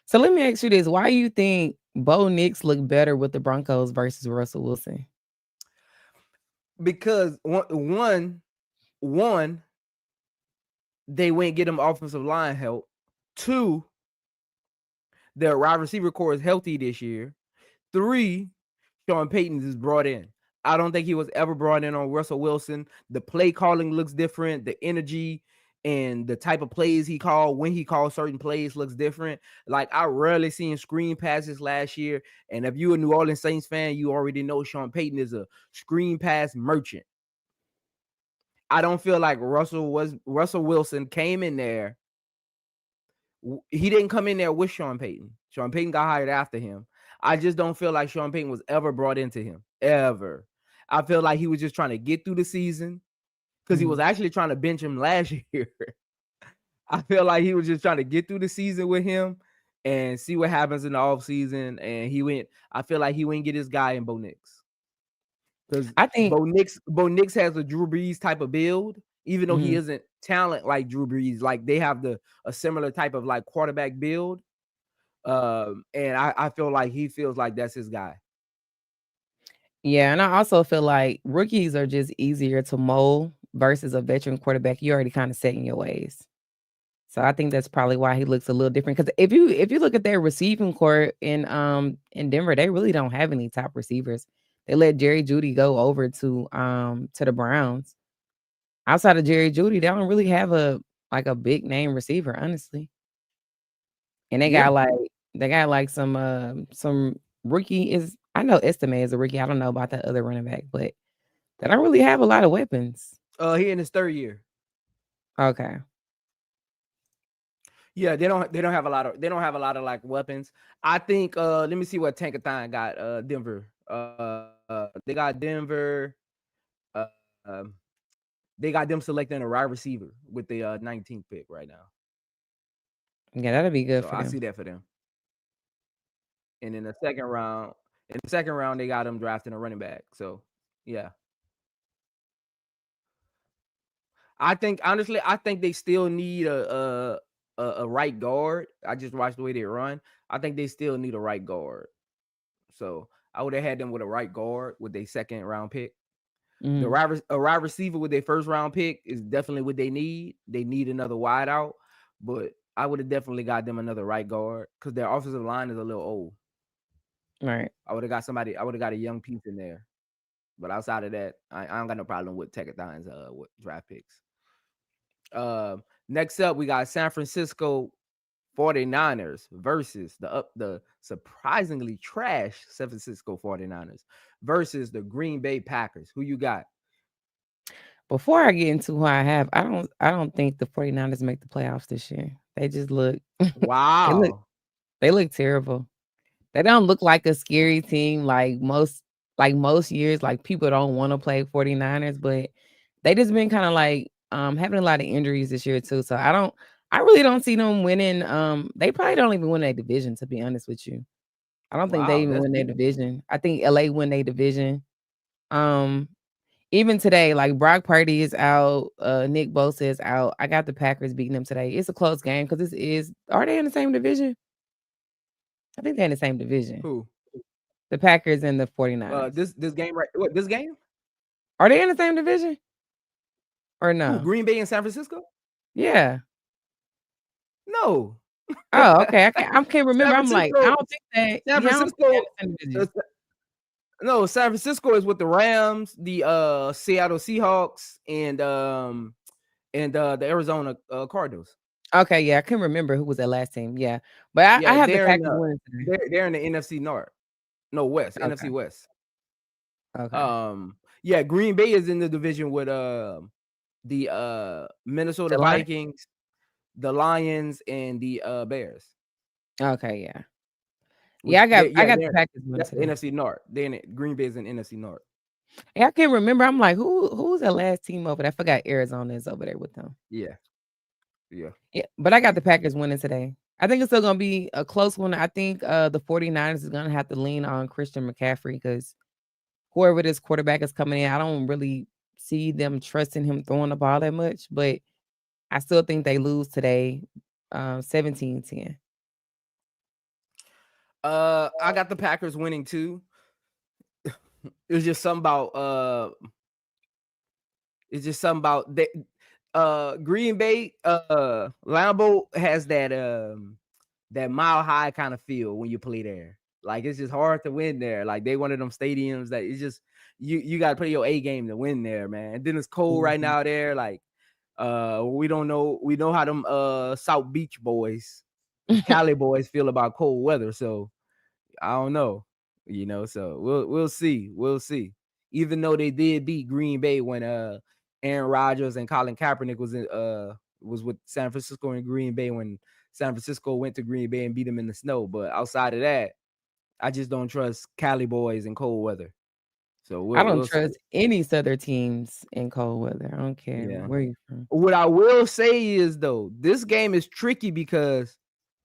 So let me ask you this: why you think Bo Nix look better with the Broncos versus Russell Wilson? Because one they went get them offensive line help. Two, their wide receiver core is healthy this year. 3, Sean Payton is brought in. I don't think he was ever brought in on Russell Wilson. The play calling looks different. The energy and the type of plays he called when he called certain plays looks different. Like I rarely seen screen passes last year. And if you're a New Orleans Saints fan, you already know Sean Payton is a screen pass merchant. I don't feel like Russell Wilson came in there. He didn't come in there with Sean Payton. Sean Payton got hired after him. I just don't feel like Sean Payton was ever brought into him. Ever. I feel like he was just trying to get through the season because he was Mhm. actually trying to bench him last year. I feel like he was just trying to get through the season with him and see what happens in the offseason. And I feel like he wouldn't get his guy in Bo Nix. Because I think. Bo Nix has a Drew Brees type of build, even though he Mhm. isn't talent like Drew Brees. Like they have a similar type of like quarterback build. And I feel like he feels like that's his guy. Yeah, and I also feel like rookies are just easier to mold versus a veteran quarterback. You already kind of set in your ways. So I think that's probably why he looks a little different. Because if you look at their receiving core in Denver, they really don't have any top receivers. They let Jerry Judy go over to the Browns. Outside of Jerry Judy, they don't really have a big name receiver, honestly. And Yeah. they got like some rookie is I know Estime is a rookie. I don't know about that other running back, but they don't really have a lot of weapons. He in his 3rd year. Okay. Yeah, they don't have a lot of like weapons. I think let me see what Tankathon got Denver. They got Denver. Uh, um, they got them selecting a wide receiver with the 19th pick right now. Yeah, that'll be good So for I see them. that for them. And in the second round, they got them drafting a running back. So yeah, I think honestly, I think they still need a right guard. I just watched the way they run. I think they still need a right guard. So I would have had them with a right guard with their second round pick. Mhm. A wide receiver with their first round pick is definitely what they need. They need another wide out, but I would have definitely got them another right guard because their offensive line is a little old. Right. I would have got somebody. I would have got a young piece in there. But outside of that, I don't got no problem with Techathon's with draft picks. Next up, we got San Francisco 49ers versus the surprisingly trash San Francisco 49ers versus the Green Bay Packers. Who you got? Before I get into who I have, I don't think the 49ers make the playoffs this year. They just look they look Wow. they look terrible. They don't look like a scary team like most years. Like people don't want to play 49ers, but they just been kind of like having a lot of injuries this year too. So I really don't see them winning. They probably don't even win their division, to be honest with you. I don't think they Wow, even that's win their deep. division. I think LA win their division. Um Even today, like Brock Purdy is out, Nick Bosa is out. I got the Packers beating them today. It's a close game because this is are they in the same division? I think they're in the same division. Who? The Packers and the 49ers. This game right? What this game? Are they in the same division or Who? no? Green Bay and San Francisco? Yeah. No. Oh, okay. I can't remember. San I'm like, I Francisco. don't think that San yeah, I don't think they're in Francisco. the same uh, division. No, San Francisco is with the Rams, the Seattle Seahawks, and the Arizona Cardinals. Okay, yeah, I can remember who was that last team. Yeah. But I Yeah, have the Packers winning today. they're in the NFC North. No, West, NFC Okay. West. Okay. Yeah, Green Bay is in the division with the Minnesota The line? Vikings, the Lions, and the Bears. Okay, yeah. Which Yeah, they I yeah, got the they're Packers winning that's the today. NFC North. Green Bay is in NFC North. Yeah, I can't remember. I'm like, who's the last team over there? I forgot Arizona is over there with them. Yeah, yeah. Yeah, but I got the Packers winning today. I think it's still gonna be a close one. I think the 49ers is gonna have to lean on Christian McCaffrey because whoever this quarterback is coming in, I don't really see them trusting him throwing the ball that much. But I still think they lose today, 17-10. I got the Packers winning too. It's just something about they Green Bay Lambeau has that mile high kind of feel when you play there. Like it's just hard to win there. Like they one of them stadiums that it's just you got to play your A game to win there, man. And then it's cold right Mhm. now there. Like we know how them South Beach boys, them Cali boys feel about cold weather. So I don't know, So we'll see, we'll see. Even though they did beat Green Bay when Aaron Rodgers and Colin Kaepernick was with San Francisco and Green Bay when San Francisco went to Green Bay and beat them in the snow. But outside of that, I just don't trust Cali boys in cold weather. So I we'll don't we'll see. trust any Southern teams in cold weather. I don't care Yeah. where you're from. What I will say is though, this game is tricky because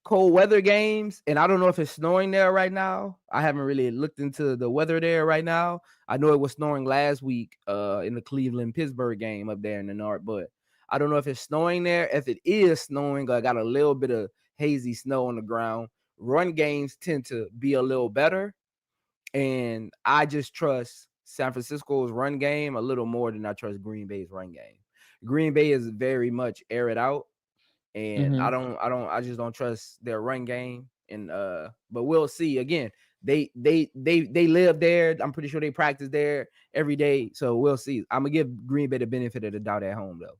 cold weather games, and I don't know if it's snowing there right now. I haven't really looked into the weather there right now. I know it was snowing last week in the Cleveland Pittsburgh game up there in the north, but I don't know if it's snowing there. If it is snowing, I got a little bit of hazy snow on the ground. Run games tend to be a little better, and I just trust San Francisco's run game a little more than I trust Green Bay's run game. Green Bay is very much air it out, and Mhm. I just don't trust their run game. And but we'll see. Again, they live there. I'm pretty sure they practice there every day. So we'll see. I'm gonna give Green Bay the benefit of the doubt at home though.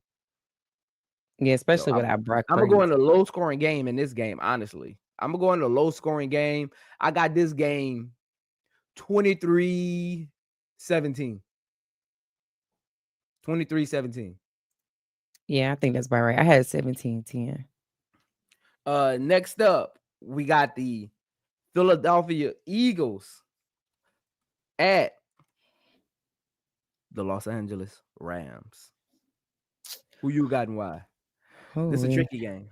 Yeah, So especially without Brock I'm gonna Purdy go in a too. low scoring game in this game. Honestly, I'm gonna go in a low scoring game. I got this game 23-17. 23-17. Yeah, I think that's about right. I had 17-10. Next up, we got the Philadelphia Eagles at the Los Angeles Rams. Who you got and why? This is a Ooh, tricky game.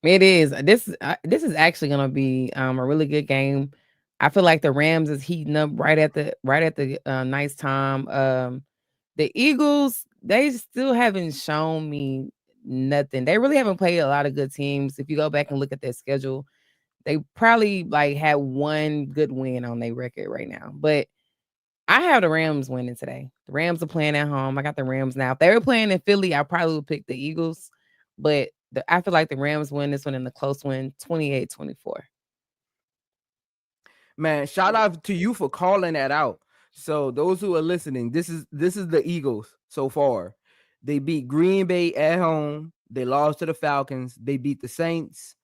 it is. This is actually gonna be a really good game. I feel like the Rams is heating up right at the nice time. The Eagles, they still haven't shown me nothing. They really haven't played a lot of good teams. If you go back and look at their schedule, they probably like had one good win on their record right now. But I have the Rams winning today. The Rams are playing at home. I got the Rams now. If they were playing in Philly, I probably would pick the Eagles. But I feel like the Rams win this one in the close one, 28-24. Man, shout out to you for calling that out. So those who are listening, this is the Eagles so far. They beat Green Bay at home. They lost to the Falcons. They beat the Saints.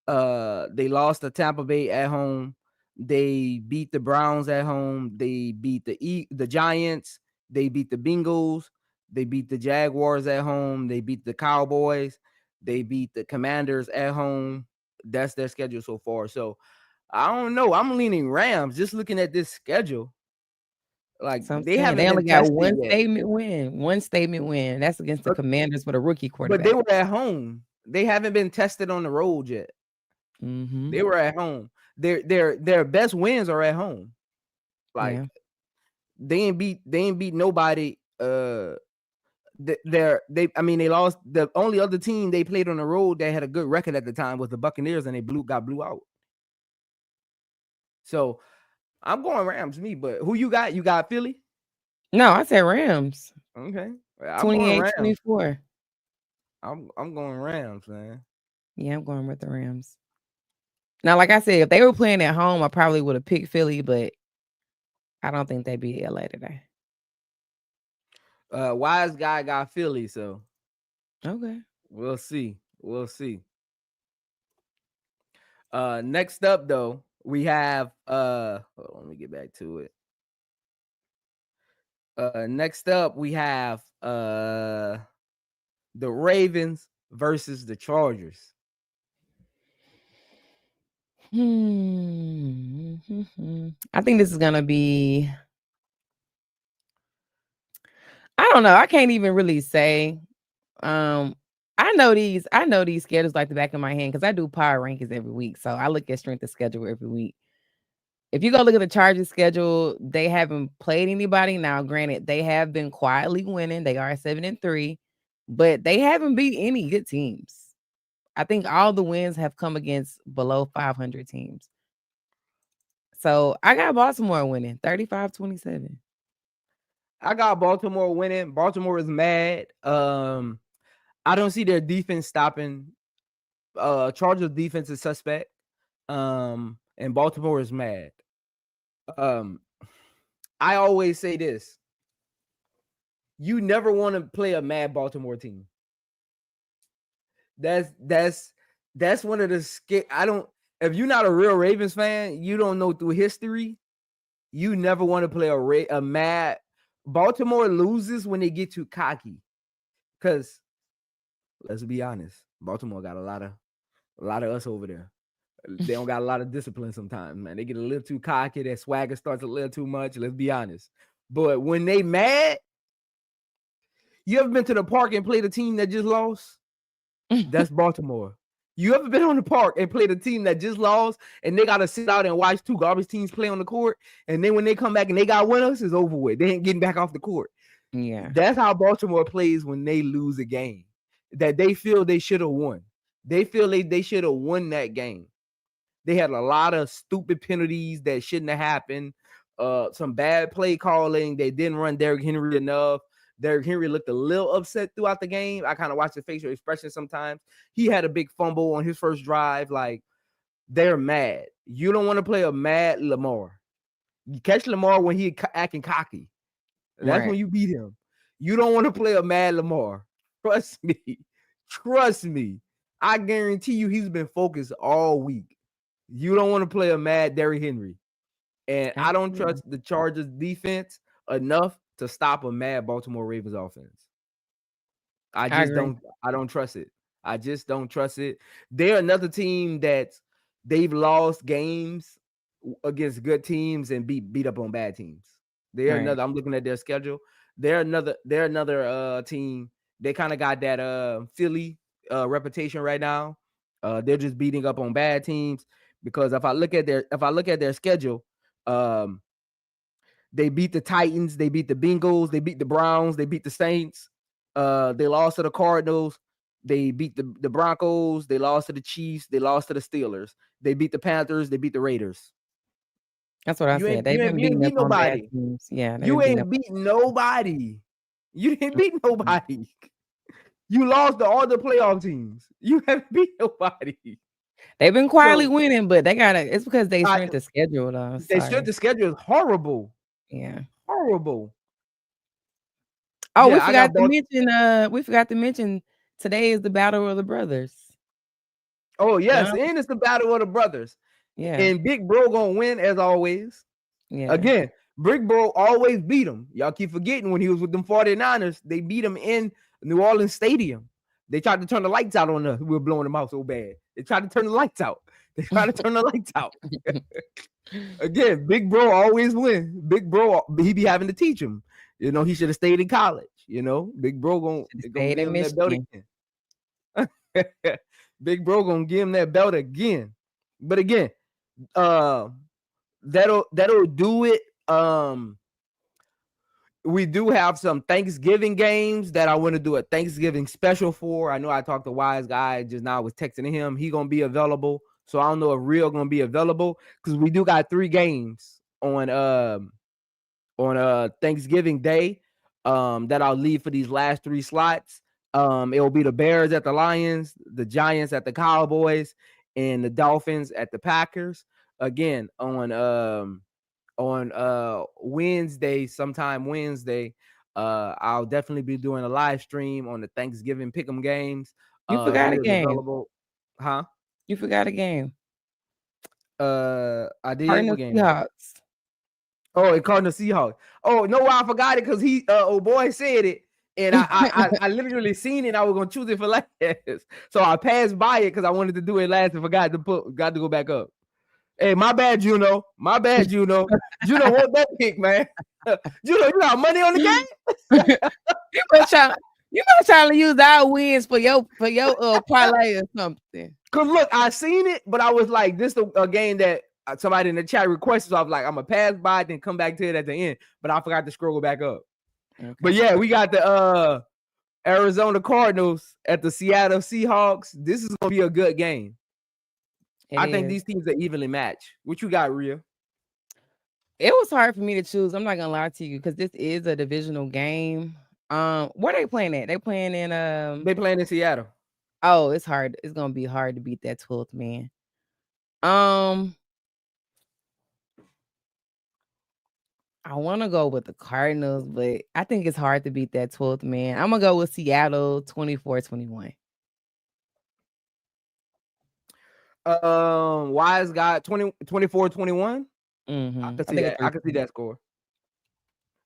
They lost to Tampa Bay at home. They beat the Browns at home. They beat the Giants. They beat the Bengals. They beat the Jaguars at home. They beat the Cowboys. They beat the Commanders at home. That's their schedule so far. So I don't know. I'm leaning Rams just looking at this schedule. Like So I'm they saying they haven't been only got tested one yet. statement win. One statement win. That's against the But Commanders with a rookie but they quarterback. were at home. They haven't been tested on the road yet. Mm-hmm. They were at home. Their best wins are at home. Yeah. Like they ain't beat nobody. They lost. The only other team they played on the road that had a good record at the time was the Buccaneers, and they blew out. So I'm going Rams, me. But who you got? You got Philly. No, I said Rams. Okay, I'm going 28, Rams. 24. I'm going Rams, man. Yeah, I'm going with the Rams. Now, like I said, if they were playing at home, I probably would have picked Philly, but I don't think they beat LA today. Wise guy got Philly, so Okay. we'll see. We'll see. Next up though, we have hold on, let me get back to it. Next up we have the Ravens versus the Chargers. I think this is gonna be. I don't know. I can't even really say. Um, I know these schedules like the back of my hand because I do power rankings every week. So I look at strength of schedule every week. If you go look at the Chargers schedule, they haven't played anybody. Now, granted, they have been quietly winning. They are 7-3, but they haven't beat any good teams. I think all the wins have come against below 500 teams. So I got Baltimore winning 35-27. I got Baltimore winning. Baltimore is mad. I don't see their defense stopping. Chargers defense is suspect. And Baltimore is mad. Um, I always say this: you never want to play a mad Baltimore team. That's one of the I don't. If you're not a real Ravens fan, you don't know through history. You never want to play a mad. Baltimore loses when they get too cocky. Because let's be honest, Baltimore got a lot of us over there. They don't got a lot of discipline sometimes, man. They get a little too cocky. Their swagger starts a little too much. Let's be honest. But when they mad, you ever been to the park and played a team that just lost? That's Baltimore. You ever been on the park and played a team that just lost and they got to sit out and watch two garbage teams play on the court? And then when they come back and they got winners, it's over with. They ain't getting back off the court. Yeah. That's how Baltimore plays when they lose a game that they feel they should have won. They feel they should have won that game. They had a lot of stupid penalties that shouldn't have happened. Some bad play calling. They didn't run Derrick Henry enough. Derrick Henry looked a little upset throughout the game. I kind of watched the facial expression sometimes. He had a big fumble on his first drive. Like, they're mad. You don't want to play a mad Lamar. You catch Lamar when he acting cocky. That's when Right. you beat him. You don't want to play a mad Lamar. Trust me. Trust me. I guarantee you he's been focused all week. You don't want to play a mad Derrick Henry. And I don't Absolutely. trust the Chargers defense enough to stop a mad Baltimore Ravens offense. I I just agree. don't I don't trust it. I just don't trust it. They're another team that they've lost games against good teams and beat up on bad teams. They're Right. another. I'm looking at their schedule. They're another team. They kind of got that Philly reputation right now. They're just beating up on bad teams because if I look at their schedule, um, they beat the Titans, they beat the Bengals, they beat the Browns, they beat the Saints. They lost to the Cardinals. They beat the Broncos. They lost to the Chiefs. They lost to the Steelers. They beat the Panthers. They beat the Raiders. That's what I You said. ain't They've you ain't been you ain't beating up beat on bad nobody. teams. Yeah, they've You been beating ain't up beat nobody. You didn't beat on. nobody. You lost to all the playoff teams. You haven't beat nobody. They've been quietly So winning, but they gotta. It's because they I, strength of schedule. Though. they should. Sorry. The schedule is horrible, Yeah. horrible. Oh, we Yeah, I forgot got to bought. mention. We forgot to mention today is the battle of the brothers. Oh yes, John. and it's the battle of the brothers, Yeah. and Big Bro gonna win as always. Yeah. Again, Big Bro always beat him. Y'all keep forgetting when he was with them 49ers, they beat him in New Orleans Stadium. They tried to turn the lights out on us. We were blowing them out so bad. They tried to turn the lights out. They tried to turn the lights out. Again, Big Bro always win. Big Bro, he be having to teach him. He should have stayed in college. Big Bro Should have gonna stayed give in him that belt Michigan. again. Big Bro gonna give him that belt again. But again, uh, that'll do it. We do have some Thanksgiving games that I want to do a Thanksgiving special for. I know I talked to Wise Guy just now. I was texting him. He gonna be available. So I don't know if Real gonna be available because we do got 3 games on Thanksgiving Day that I'll leave for these last 3 slots. It will be the Bears at the Lions, the Giants at the Cowboys, and the Dolphins at the Packers. Again, on Wednesday, sometime Wednesday, I'll definitely be doing a live stream on the Thanksgiving Pick'em games. You forgot a Rio's game. available. Huh? You forgot a game. I did. What Cardinals game? Seahawks. Oh, it Cardinal Seahawks. Oh, no, I forgot it because old boy said it. And I literally seen it. I was gonna choose it for last, so I passed by it because I wanted to do it last and got to go back up. Hey, my bad, Juno. My bad, Juno. Juno, want that pick, man. Juno, you got money on the game? You must try to use our wins for your parlay or something. Cause look, I seen it, but I was like, this is a game that somebody in the chat requested. So I was like, I'm gonna pass by it, then come back to it at the end. But I forgot to scroll back up. Okay. But yeah, we got the Arizona Cardinals at the Seattle Seahawks. This is gonna be a good game. I think these teams are evenly matched. What you got, Rhea? It was hard for me to choose. I'm not gonna lie to you because this is a divisional game. Where they playing at? They playing in They playing in Seattle. Oh, it's hard. It's gonna be hard to beat that 12th man. I want to go with the Cardinals, but I think it's hard to beat that 12th man. I'm gonna go with Seattle 24-21. Wise got 24-21. I I can see think it's that. I can see that score.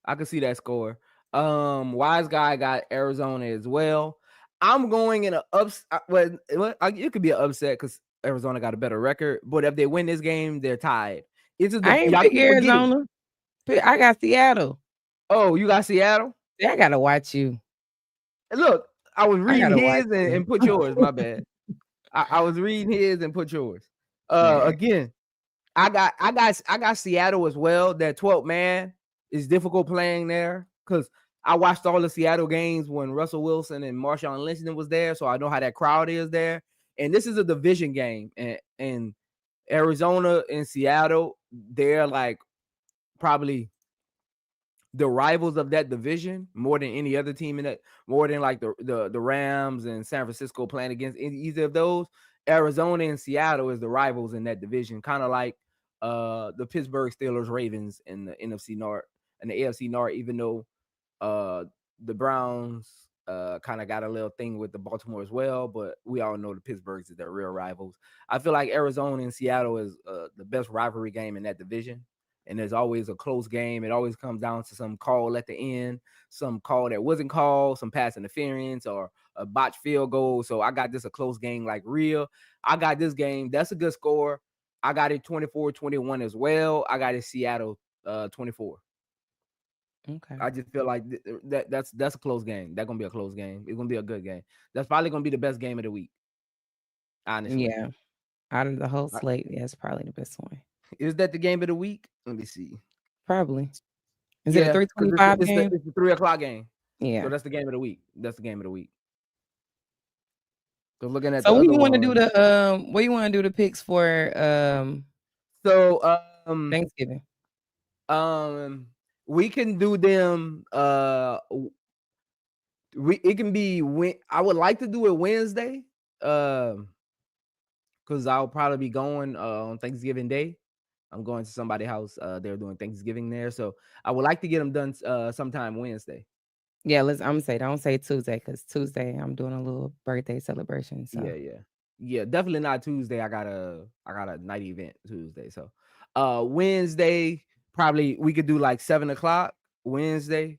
I can see that score. Wise guy got Arizona as well. I'm going in an upset. Well, it could be an upset because Arizona got a better record. But if they win this game, they're tied. I ain't Y'all pick keep forgetting. Arizona. I got Seattle. Oh, you got Seattle? Yeah, I gotta watch you. Look, I was I reading gotta watch his you. and put yours. My bad. I was reading his and put yours. Yeah. Again, I got Seattle as well. That 12th man is difficult playing there because I watched all the Seattle games when Russell Wilson and Marshawn Lynch was there, so I know how that crowd is there. And this is a division game, and Arizona and Seattle, they're like probably the rivals of that division more than any other team in that, more than like the Rams and San Francisco playing against either of those. Arizona and Seattle is the rivals in that division, kind of like the Pittsburgh Steelers, Ravens in the NFC North and the AFC North, even though the Browns kind of got a little thing with the Baltimore as well, but we all know the Pittsburghs is their real rivals. I feel like Arizona and Seattle is the best rivalry game in that division. And there's always a close game. It always comes down to some call at the end, some call that wasn't called, some pass interference or a botched field goal. So I got this a close game like real. I got this game. That's a good score. I got it 24-21 as well. I got it Seattle 24. Okay. I just feel like that's a close game. That's gonna be a close game. It's gonna be a good game. That's probably gonna be the best game of the week. Honestly, Yeah. Out of the whole slate, yeah, it's probably the best one. is that the game of the week? Let me see. Probably. Is it a Yeah, because 325 game? it's the 3 o'clock game. So Yeah. that's the game of the week. That's the game of the week. So looking at So the when other you wanna do one, the, where you wanna do the picks for, so Thanksgiving? um, we can do them. It can be when I would like to do it Wednesday. Because I'll probably be going on Thanksgiving Day. I'm going to somebody's house. They're doing Thanksgiving there, so I would like to get them done sometime Wednesday. Yeah, Imma say, don't say Tuesday, because Tuesday, I'm doing a little birthday celebration, so. Yeah, yeah, yeah. Definitely not Tuesday. I got a night event Tuesday. So, Wednesday probably we could do like 7 o'clock Wednesday,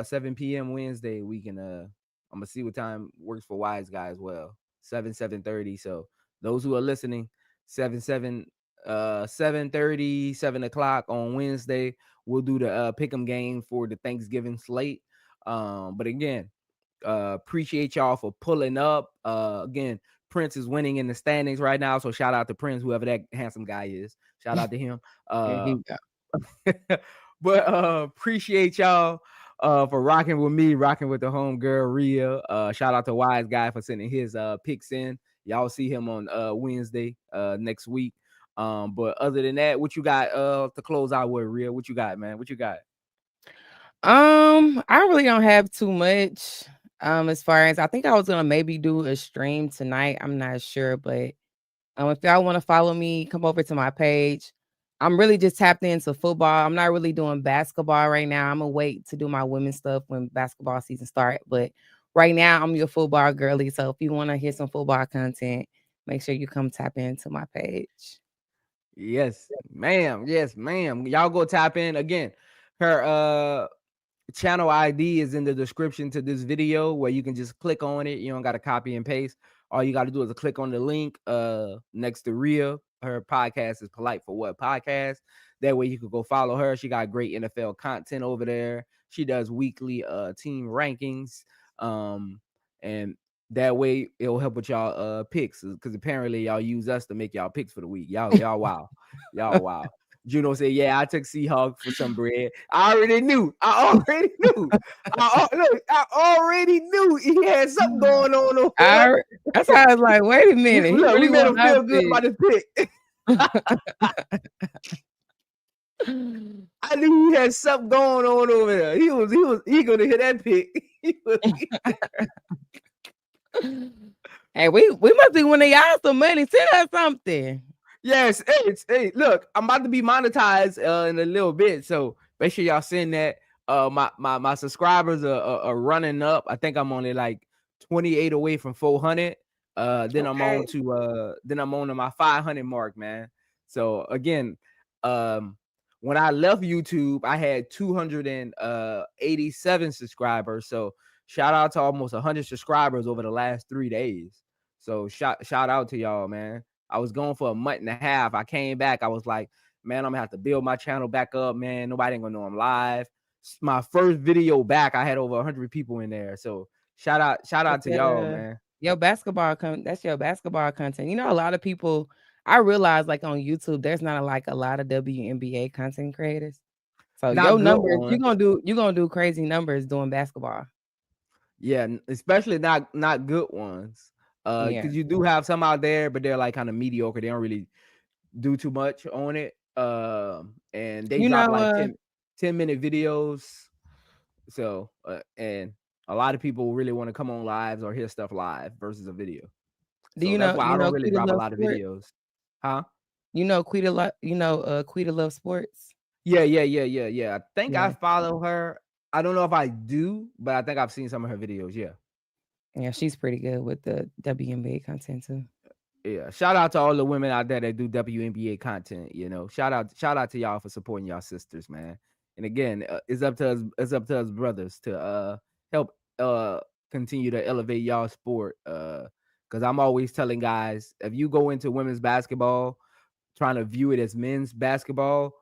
7 p.m. Wednesday. We can I'm gonna see what time works for Wise Guy as well. 7:30. So those who are listening, 7:30, 7 o'clock on Wednesday. We'll do the pick'em game for the Thanksgiving slate. But again, appreciate y'all for pulling up. Again, Prince is winning in the standings right now, so shout out to Prince, whoever that handsome guy is. Shout out to him. Here he Uh, go. but appreciate y'all for rocking with me, rocking with the home girl Rhea. Shout out to Wise Guy for sending his picks in. Y'all see him on Wednesday next week. But other than that, what you got to close out with, Rhea? What you got, man? What you got? I really don't have too much, as far as I think I was gonna maybe do a stream tonight, I'm not sure, but, if y'all wanna follow me, come over to my page. I'm really just tapped into football. I'm not really doing basketball right now. Imma wait to do my women's stuff when basketball season start, but right now, I'm your football girly, so if you wanna hear some football content, make sure you come tap into my page. Yes, ma'am. Yes, ma'am. Y'all go tap in again. Her channel ID is in the description to this video where you can just click on it. You don't got to copy and paste. All you got to do is click on the link next to Rhea. Her podcast is Polite for What Podcast. That way you can go follow her. She got great NFL content over there. She does weekly team rankings. And that way it'll help with y'all picks because apparently y'all use us to make y'all picks for the week. Y'all wow. Y'all wow. Juno said, "Yeah, I took Seahawks for some bread. I already knew. Look, I already knew he had something going on over there. I that's why I was like, "Wait a We, minute, he look, we really made want him our feel good pick." about his pick. I knew he had something going on over there. He gonna hit that pick. Hey, we must be winning y'all some money. Send us something. Yes, hey, look, I'm about to be monetized in a little bit, so make sure y'all send that. My subscribers are running up. I think I'm only like 28 away from 400. Okay. Then I'm on to my 500 mark, man. So again, um, when I left YouTube, I had 287 subscribers. So shout out to almost 100 subscribers over the last 3 days. So shout out to y'all, man. I was going for a month and a half. I came back. I was like, man, I'm gonna have to build my channel back up, man. Nobody ain't gonna know I'm live. My first video back, I had over 100 people in there. So shout That's out to y'all, man. your basketball that's your basketball content. You know, a lot of people I realize like on YouTube, there's not like a lot of WNBA content creators. So your Not good numbers, one. you're gonna do crazy numbers doing basketball. Yeah, especially not good ones. Yeah. Because you do have some out there, but they're like kind of mediocre. They don't really do too much on it. And they You drop know, like 10-minute videos. So and a lot of people really want to come on lives or hear stuff live versus a video. do So that's why you I don't know really Quita drop a Love lot of Sports? videos. Huh? Quita Love Sports? Yeah. I think I Yeah. follow her. I don't know if I do, but I think I've seen some of her videos. Yeah. Yeah, she's pretty good with the WNBA content too. Yeah. Shout out to all the women out there that do WNBA content. Shout out to y'all for supporting y'all sisters, man. And again, it's up to us brothers to help continue to elevate y'all sport. Because I'm always telling guys, if you go into women's basketball trying to view it as men's basketball,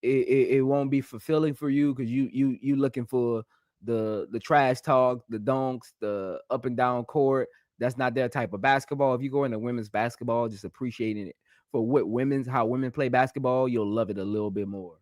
it won't be fulfilling for you because you looking for the trash talk, the dunks, the up and down court. That's not their type of basketball. If you go into women's basketball, just appreciating it for what how women play basketball, you'll love it a little bit more.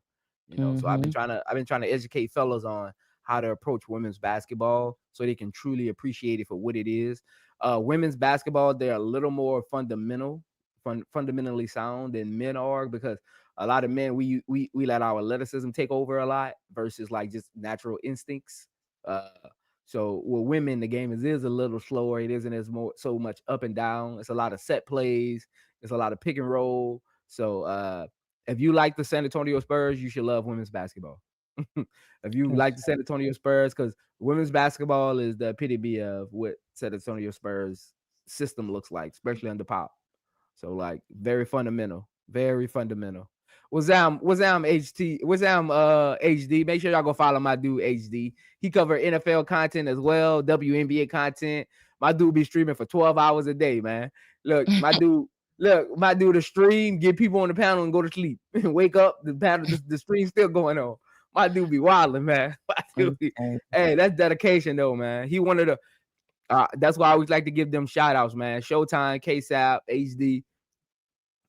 You know, so Mm-hmm. I've been trying to educate fellas on how to approach women's basketball so they can truly appreciate it for what it is. Women's basketball, they're a little more fundamentally sound than men are because a lot of men we let our athleticism take over a lot versus like just natural instincts. Uh, so with women, the game is a little slower. It isn't as more so much up and down. It's a lot of set plays. It's a lot of pick and roll. So if you like the San Antonio Spurs, you should love women's basketball. If you like the San Antonio Spurs, because women's basketball is the epitome of what San Antonio Spurs system looks like, especially under Pop. So like very fundamental, very fundamental. Wazam HT, Wazam HD. Make sure y'all go follow my dude HD. He cover NFL content as well, WNBA content. My dude be streaming for 12 hours a day, man. My dude to stream, get people on the panel and go to sleep. Wake up, the panel, the stream's still going on. My dude be wilding, man. Okay. Hey, that's dedication though, man. He wanted to that's why I always like to give them shout outs, man. Showtime, KSAP, HD.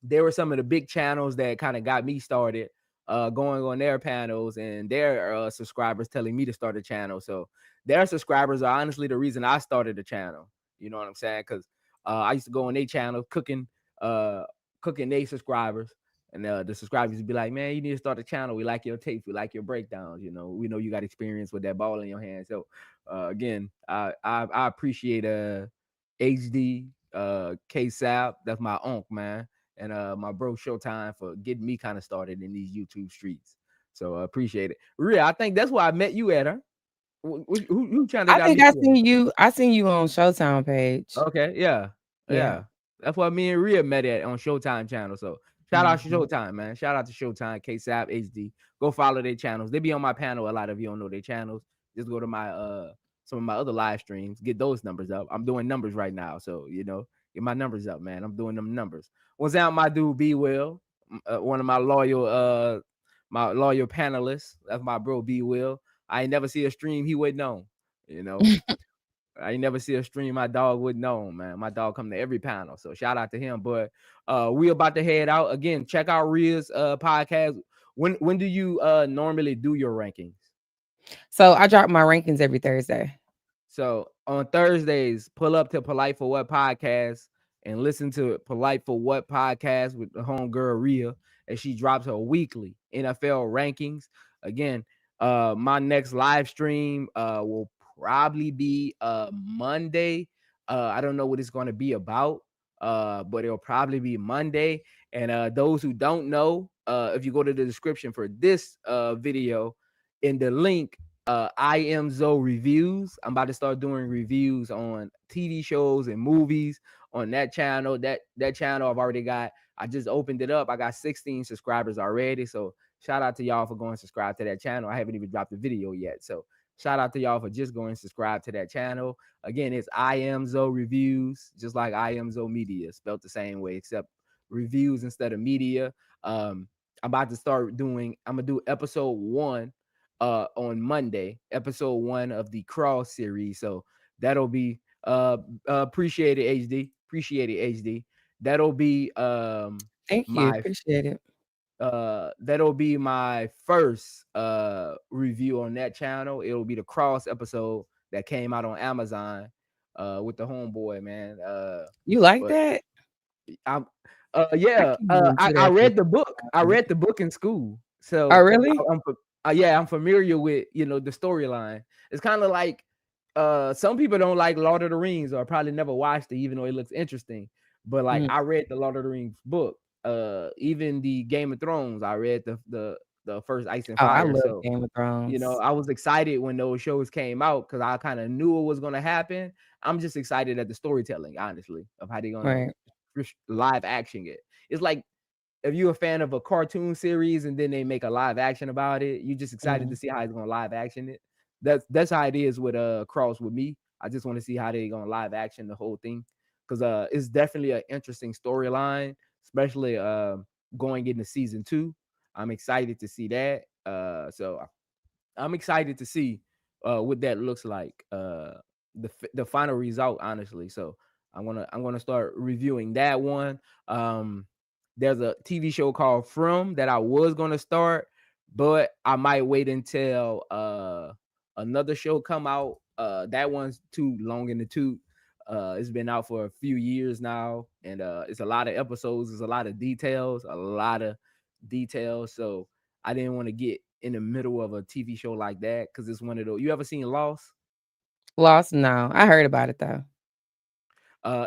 They were some of the big channels that kind of got me started going on their panels and their subscribers telling me to start a channel. So their subscribers are honestly the reason I started the channel. You know what I'm saying? Because I used to go on their channel uh, cooking their subscribers. And the subscribers would be like, man, you need to start a channel. We like your tapes. We like your breakdowns. You know, we know you got experience with that ball in your hand. So again, I appreciate HD, KSAP. That's my unc, man, and my bro Showtime for getting me kind of started in these YouTube streets. So I appreciate it. Rhea, I think that's where I met you at, huh? Who channel I did I think meet you on? I seen you on Showtime page. Okay, yeah, Yeah. yeah. That's why me and Rhea met at on Showtime channel. So shout out to Mhm. Showtime, man. Shout out to Showtime, KSAP, HD. Go follow their channels. They be on my panel. A lot of you don't know their channels. Just go to my some of my other live streams. Get those numbers up. I'm doing numbers right now, so you know, get my numbers up, man. I'm doing them numbers. What's out, my dude? B Will, one of my loyal panelists. That's my bro B Will. I ain't never see a stream he wouldn't know. You know, I ain't never see a stream my dog would know, man. My dog come to every panel. So shout out to him. But we about to head out. Again, check out Rhea's podcast. When do you normally do your rankings? So I drop my rankings every Thursday. So on Thursdays, pull up to Polite for What podcast and listen to Polite for What podcast with the homegirl Rhea as she drops her weekly NFL rankings. Again, my next live stream will probably be Monday. I don't know what it's going to be about, but it'll probably be Monday. And those who don't know, if you go to the description for this video, in the link I am Zoe reviews. I'm about to start doing reviews on TV shows and movies on that channel. That channel I've already got. I just opened it up. I got 16 subscribers already. So shout out to y'all for going to subscribe to that channel. I haven't even dropped the video yet. So shout out to y'all for just going to subscribe to that channel. Again, it's I am Zoe reviews, just like I am Zoe media, spelled the same way, except reviews instead of media. I'm about to start doing, I'm gonna do episode 1 on Monday, episode 1 of the Cross series. So that'll be appreciate it HD. Appreciate it HD. That'll be Thank you. my Appreciate it. that'll be my first review on that channel. It'll be the Cross episode that came out on Amazon with the homeboy, man. You like But that? I'm I yeah, can't even do I that for read the book. I you. read the book in school. Oh, So really? yeah, I'm familiar with, the storyline. It's kind of like some people don't like Lord of the Rings or probably never watched it even though it looks interesting. But like Mhm. I read the Lord of the Rings book. Even the Game of Thrones, I read the first Ice and Oh, I Fire. love So Game of Thrones. I was excited when those shows came out because I kind of knew it was gonna happen. I'm just excited at the storytelling, honestly, of how they're gonna Right. live action it. It's like if you're a fan of a cartoon series and then they make a live action about it, you just excited to Mhm. see how it's gonna live action it. That's how it is with Cross with me. I just want to see how they gonna live action the whole thing because it's definitely an interesting storyline, especially going into season 2. I'm excited to see that. So I'm excited to see what that looks like. The final result, honestly. So I'm gonna start reviewing that one. Um, there's a TV show called From that I was gonna start, but I might wait until another show come out. That one's too long in the tooth. It's been out for a few years now, and it's a lot of episodes. There's a lot of details, a lot of details. So I didn't want to get in the middle of a TV show like that because it's one of those. You ever seen Lost? Lost? No, I heard about it though.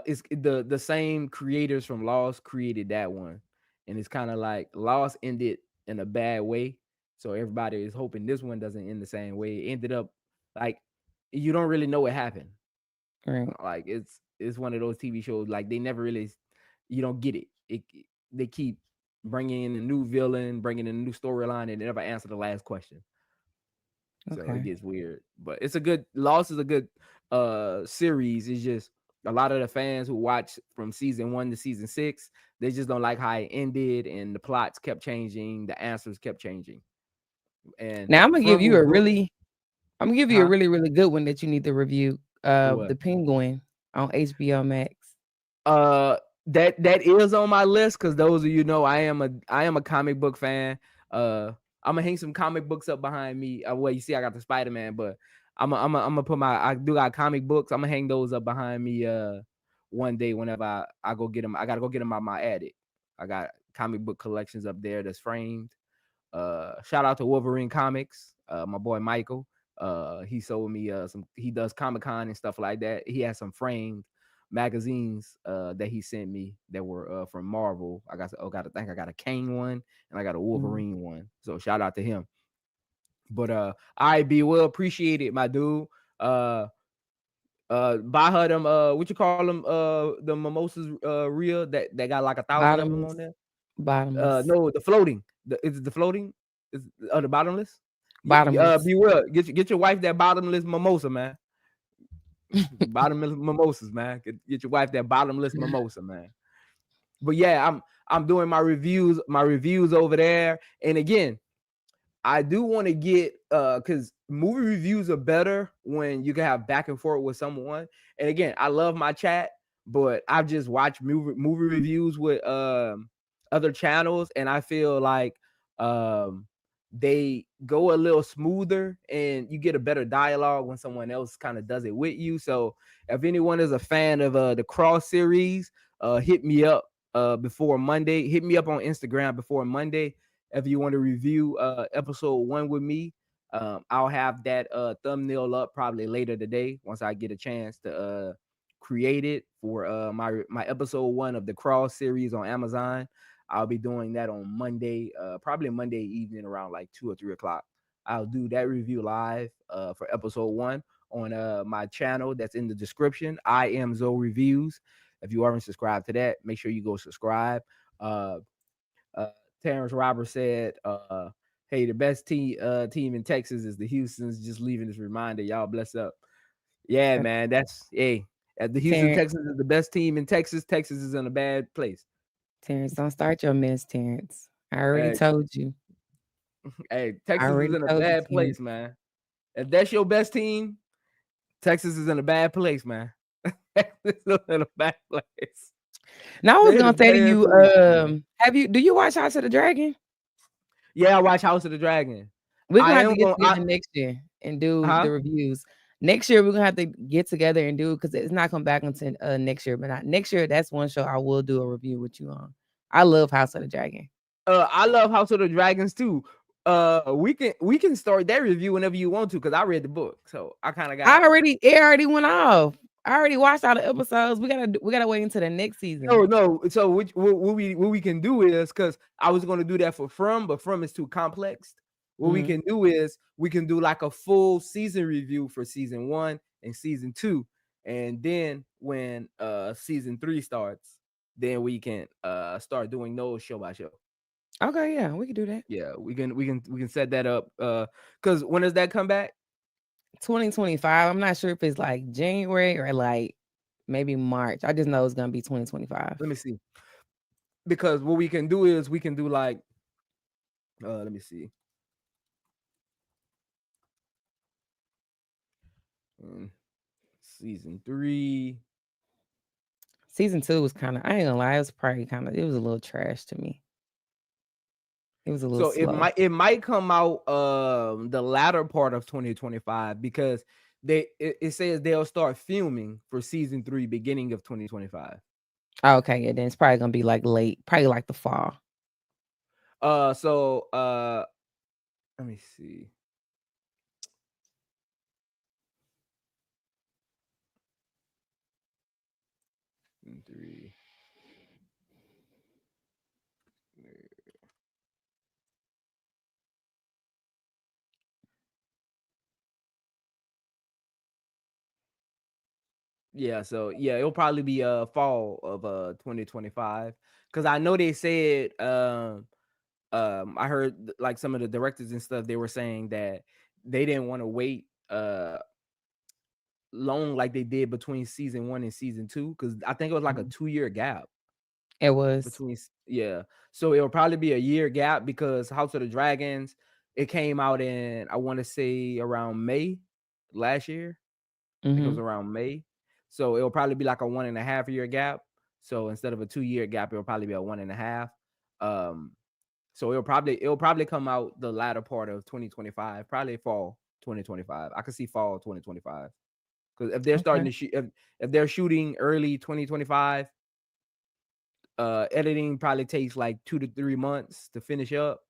It's the same creators from Lost created that one, and it's kind of like Lost ended in a bad way, so everybody is hoping this one doesn't end the same way. It ended up like you don't really know what happened. Right. Like it's one of those TV shows like they never really you don't get it. They keep bringing in a new villain, bringing in a new storyline, and they never answer the last question. So it Okay. gets weird. But it's a good Lost is a good series. It's just a lot of the fans who watch from season 1 to season 6, they just don't like how it ended and the plots kept changing, the answers kept changing. And Now from a book, I'm gonna give you a huh? really, really good one that you need to review. What? The Penguin on HBO Max. Uh, that is on my list because those of you know I am a comic book fan. I'm gonna hang some comic books up behind me. Well, you see, I got the Spider Man, but I'm gonna put my I do got comic books. I'm gonna hang those up behind me. One day whenever I go get them, I gotta go get them out my attic. I got comic book collections up there that's framed. Shout out to Wolverine Comics, my boy Michael. He sold me some. He does Comic Con and stuff like that. He has some framed magazines that he sent me that were from Marvel. I think I got a Kane one and I got a Mhm. Wolverine one. So shout out to him. But I be well appreciated, my dude. Uh buy her them what you call them the mimosas real that got like 1,000 of them on Bottomless. there. Bottomless. No, the floating. Is it the floating? Is the bottomless? Bottomless. Be well. Get your wife that bottomless mimosa, man. Bottomless mimosas, man. Get your wife that bottomless mimosa, man. But yeah, I'm doing my reviews over there. And again, I do want to get because movie reviews are better when you can have back and forth with someone. And again, I love my chat, but I've just watched movie reviews with other channels, and I feel like um they go a little smoother and you get a better dialogue when someone else kind of does it with you. So if anyone is a fan of the Cross series, hit me up before Monday. Hit me up on Instagram before Monday if you want to review episode 1 with me. I'll have that thumbnail up probably later today once I get a chance to create it for my episode 1 of the Cross series on Amazon. I'll be doing that on Monday, probably Monday evening around like 2 or 3 o'clock. I'll do that review live for episode 1 on my channel that's in the description. I am Zoe Reviews. If you aren't subscribed to that, make sure you go subscribe. Uh, uh, Terrence Roberts said, "Hey, the best team in Texas is the Houston's." Just leaving this reminder, y'all bless up. Yeah, Uh, man, that's hey. The Houston Terrence, Texans is the best team in Texas. Texas is in a bad place. Terrence, don't start your mess, Terrence. I already Hey, told you. hey, I Texas is already in a told you, bad Terrence. place, man. If that's your best team, Texas is in a bad place, man. Texas is in a bad place. Now I was They in a gonna say to bad you, place, man. do you watch House of the Dragon? Yeah, I watch House of the Dragon. We're I gonna have to am get going. together next year and do Huh? the reviews. Next year we're gonna have to get together and do because it's not coming back until next year. But not next year, that's one show I will do a review with you on. I love House of the Dragon. I love House of the Dragons too. We can start that review whenever you want to because I read the book, so I kind of got. It already went off. I already watched all the episodes. We gotta wait until the next season. Oh no, so what we can do is because I was going to do that for From, but From is too complex. What we Mhm. can do is we can do like a full season review for season 1 and season 2, and then when season 3 starts, then we can start doing those show by show. Okay, yeah, we can do that. Yeah, we can set that up. Because when does that come back? 2025. I'm not sure if it's like January or like maybe March. I just know it's gonna be 2025. Let me see. Because what we can do is we can do like Let me see. Mm, season 3. Season 2 was kind of, I ain't gonna lie, it was probably kind of, it was a little trash to me. It was a little So it slow. might come out the latter part of 2025 because it says they'll start filming for season 3 beginning of 2025. Oh, okay, yeah, then it's probably gonna be like late, probably like the fall. So let me see. Season 3. Yeah, so yeah, it'll probably be fall of 2025 cuz I know they said I heard like some of the directors and stuff they were saying that they didn't want to wait long like they did between season 1 and season 2 cuz I think it was like a Mhm. 2-year gap It was. between yeah. So it'll probably be a year gap because House of the Dragons it came out in I want to say around May last year. I think it was Mhm. around May. So it'll probably be like a 1.5 year gap. So instead of a 2-year gap, it'll probably be a 1.5. Um, so it'll probably come out the latter part of 2025, probably fall 2025. I could see fall 2025 because if they're starting Okay. to shoot, if they're shooting early 2025, editing probably takes like 2 to 3 months to finish up.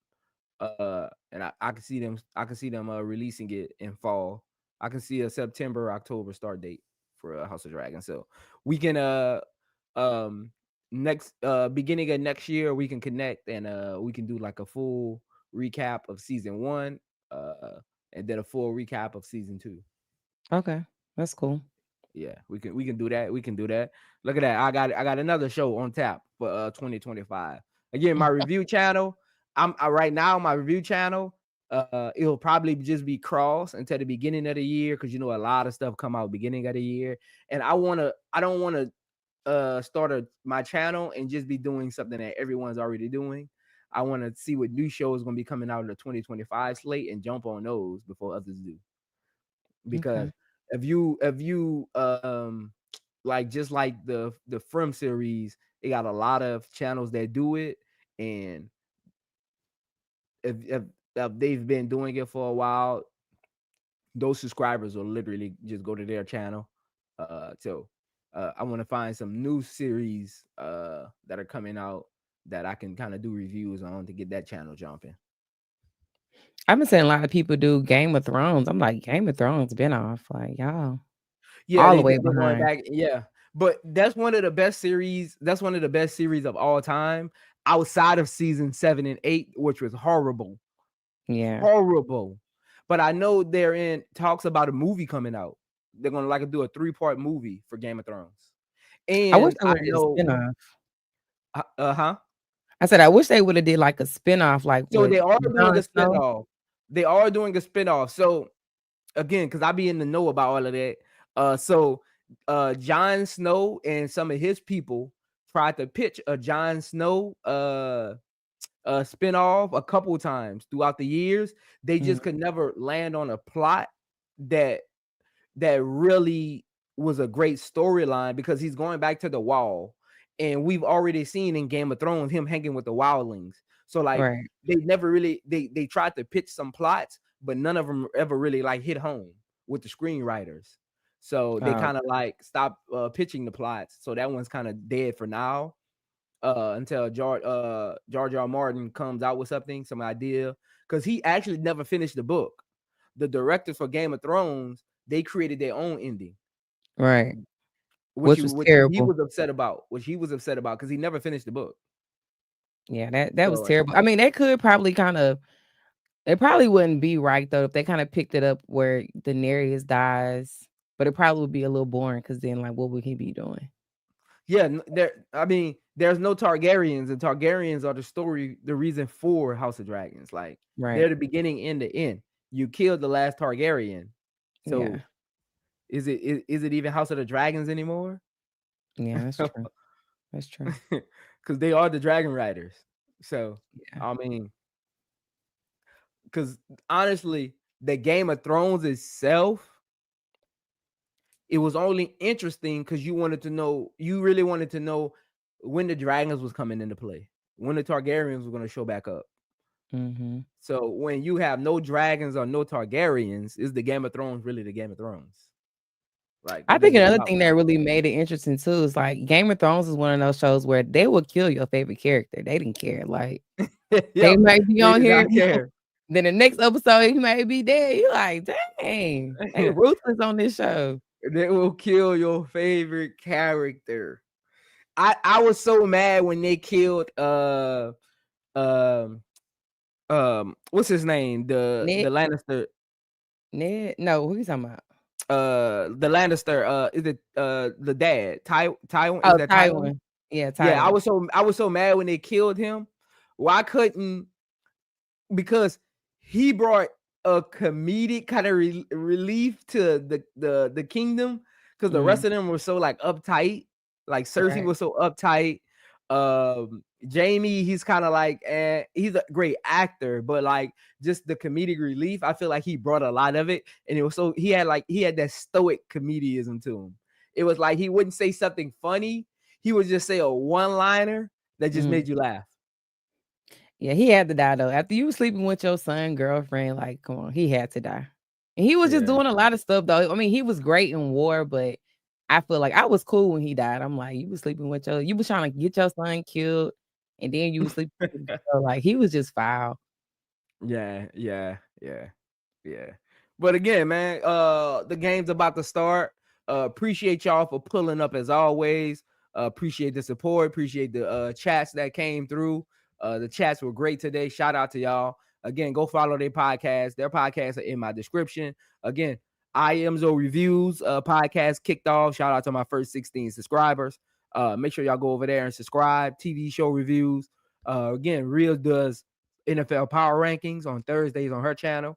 And I can see them. I can see them releasing it in fall. I can see a September October start date for House of Dragon. So we can um next beginning of next year we can connect and we can do like a full recap of season 1 uh and then a full recap of season 2. Okay. That's cool. Yeah, we can do that. We can do that. Look at that. I got another show on tap for 2025. Again, my review channel. Right now my review channel. It'll probably just be cross until the beginning of the year because a lot of stuff come out beginning of the year, and I don't wanna start my channel and just be doing something that everyone's already doing. I want to see what new shows gonna be coming out of the 2025 slate and jump on those before others do because Okay. if you like just like the From series, it got a lot of channels that do it, and if they've been doing it for a while, those subscribers will literally just go to their channel. So I want to find some new series that are coming out that I can kind of do reviews on to get that channel jumping. I've been seeing a lot of people do Game of Thrones. I'm like, Game of Thrones been off. Like, y'all Yeah, all the they way they're going behind. back. Yeah, but that's one of the best series. That's one of the best series of all time, outside of season 7 and 8, which was horrible, Yeah. horrible. But I know they're in talks about a movie coming out. They're gonna like do a 3-part movie for Game of Thrones, I wish and they I would've did a know, spinoff. huh. I said, I wish they woulda did like a spinoff like So with they are doing Jon a Snow. spinoff. They are doing a spinoff. So again, because I be in the know about all of that. So Jon Snow and some of his people tried to pitch a Jon Snow spinoff a couple times throughout the years. They Mhm. just could never land on a plot that that really was a great storyline because he's going back to the wall. And we've already seen in Game of Thrones him hanging with the wildlings. So like Right. they never really they tried to pitch some plots, but none of them ever really like hit home with the screenwriters. So they Oh, kind of like stopped pitching the plots. So that one's kind of dead for now. Until George R. Martin comes out with some idea, because he actually never finished the book. The directors for Game of Thrones, they created their own ending, right. which Which he, was which he terrible. was upset about, because he never finished the book. Yeah, that was So terrible. I mean, they could probably kinda it probably wouldn't be right though if they kinda picked it up where Daenerys dies, but it probably would be a little boring because then, like, what would he be doing? yeah, I mean, there's no Targaryens, and Targaryens are the reason for House of Dragons. Like they're Right. the beginning and the end. You killed the last Targaryen, Yeah. so is it even House of the Dragons anymore? Yeah, that's true. That's true. Because they are the dragon riders. So Yeah. I mean, because honestly, the Game of Thrones itself, it was only interesting because you really wanted to know when the dragons was coming into play, when the Targaryens were going to show back up. Mm-hmm. So when you have no dragons or no Targaryens, is the Game of Thrones really the Game of Thrones? Like, I what think is it another about? thing that really made it interesting too is like Game of Thrones is one of those shows where they will kill your favorite character. They didn't care. Like they Yep, might be they on did here, not care. then the next episode he may be dead. You like, dang, they ruthless on this show. They will kill your favorite character. I was so mad when they killed um what's his name? The Ned, Lannister no, who you talking about? the Lannister is it the dad? Tywin, is Oh, that Tywin? Tywin. Yeah, Yeah, Tywin. I was so mad when they killed him. Why couldn't, because he brought a comedic kind of relief to the kingdom, because the Mm, rest of them were so like uptight. Like Cersei right. was so uptight. Jamie, he's kind of like he's a great actor, but like just the comedic relief, I feel like he brought a lot of it, and it was so he had that stoic comedianism to him. It was like he wouldn't say something funny, he would just say a one liner that just Mm. made you laugh. Yeah, he had to die though. After you were sleeping with your son, girlfriend, like, come on, he had to die. And he was just Yeah. doing a lot of stuff though. I mean, he was great in war, but I feel like I was cool when he died. I'm like, you was sleeping with you was trying to get your son killed, and then you was sleeping with the girl. Like he was just foul. Yeah. But again, man, the game's about to start. Appreciate y'all for pulling up as always. Appreciate the support. Appreciate the chats that came through. The chats were great today. Shout out to y'all. Again, go follow their podcast. Their podcasts are in my description. Again, I am Zo Reviews podcast kicked off. Shout out to my first 16 subscribers. Make sure y'all go over there and subscribe. TV show reviews. Again, Real does NFL Power Rankings on Thursdays on her channel.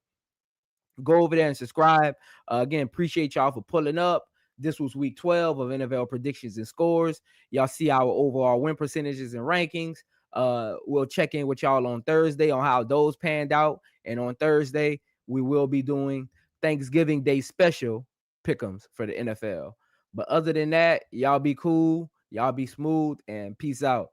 Go over there and subscribe. Again, appreciate y'all for pulling up. This was week 12 of NFL predictions and scores. Y'all see our overall win percentages and rankings. We'll check in with y'all on Thursday on how those panned out. And on Thursday, we will be doing Thanksgiving Day special pick'ems for the NFL. But other than that, y'all be cool, y'all be smooth, and peace out.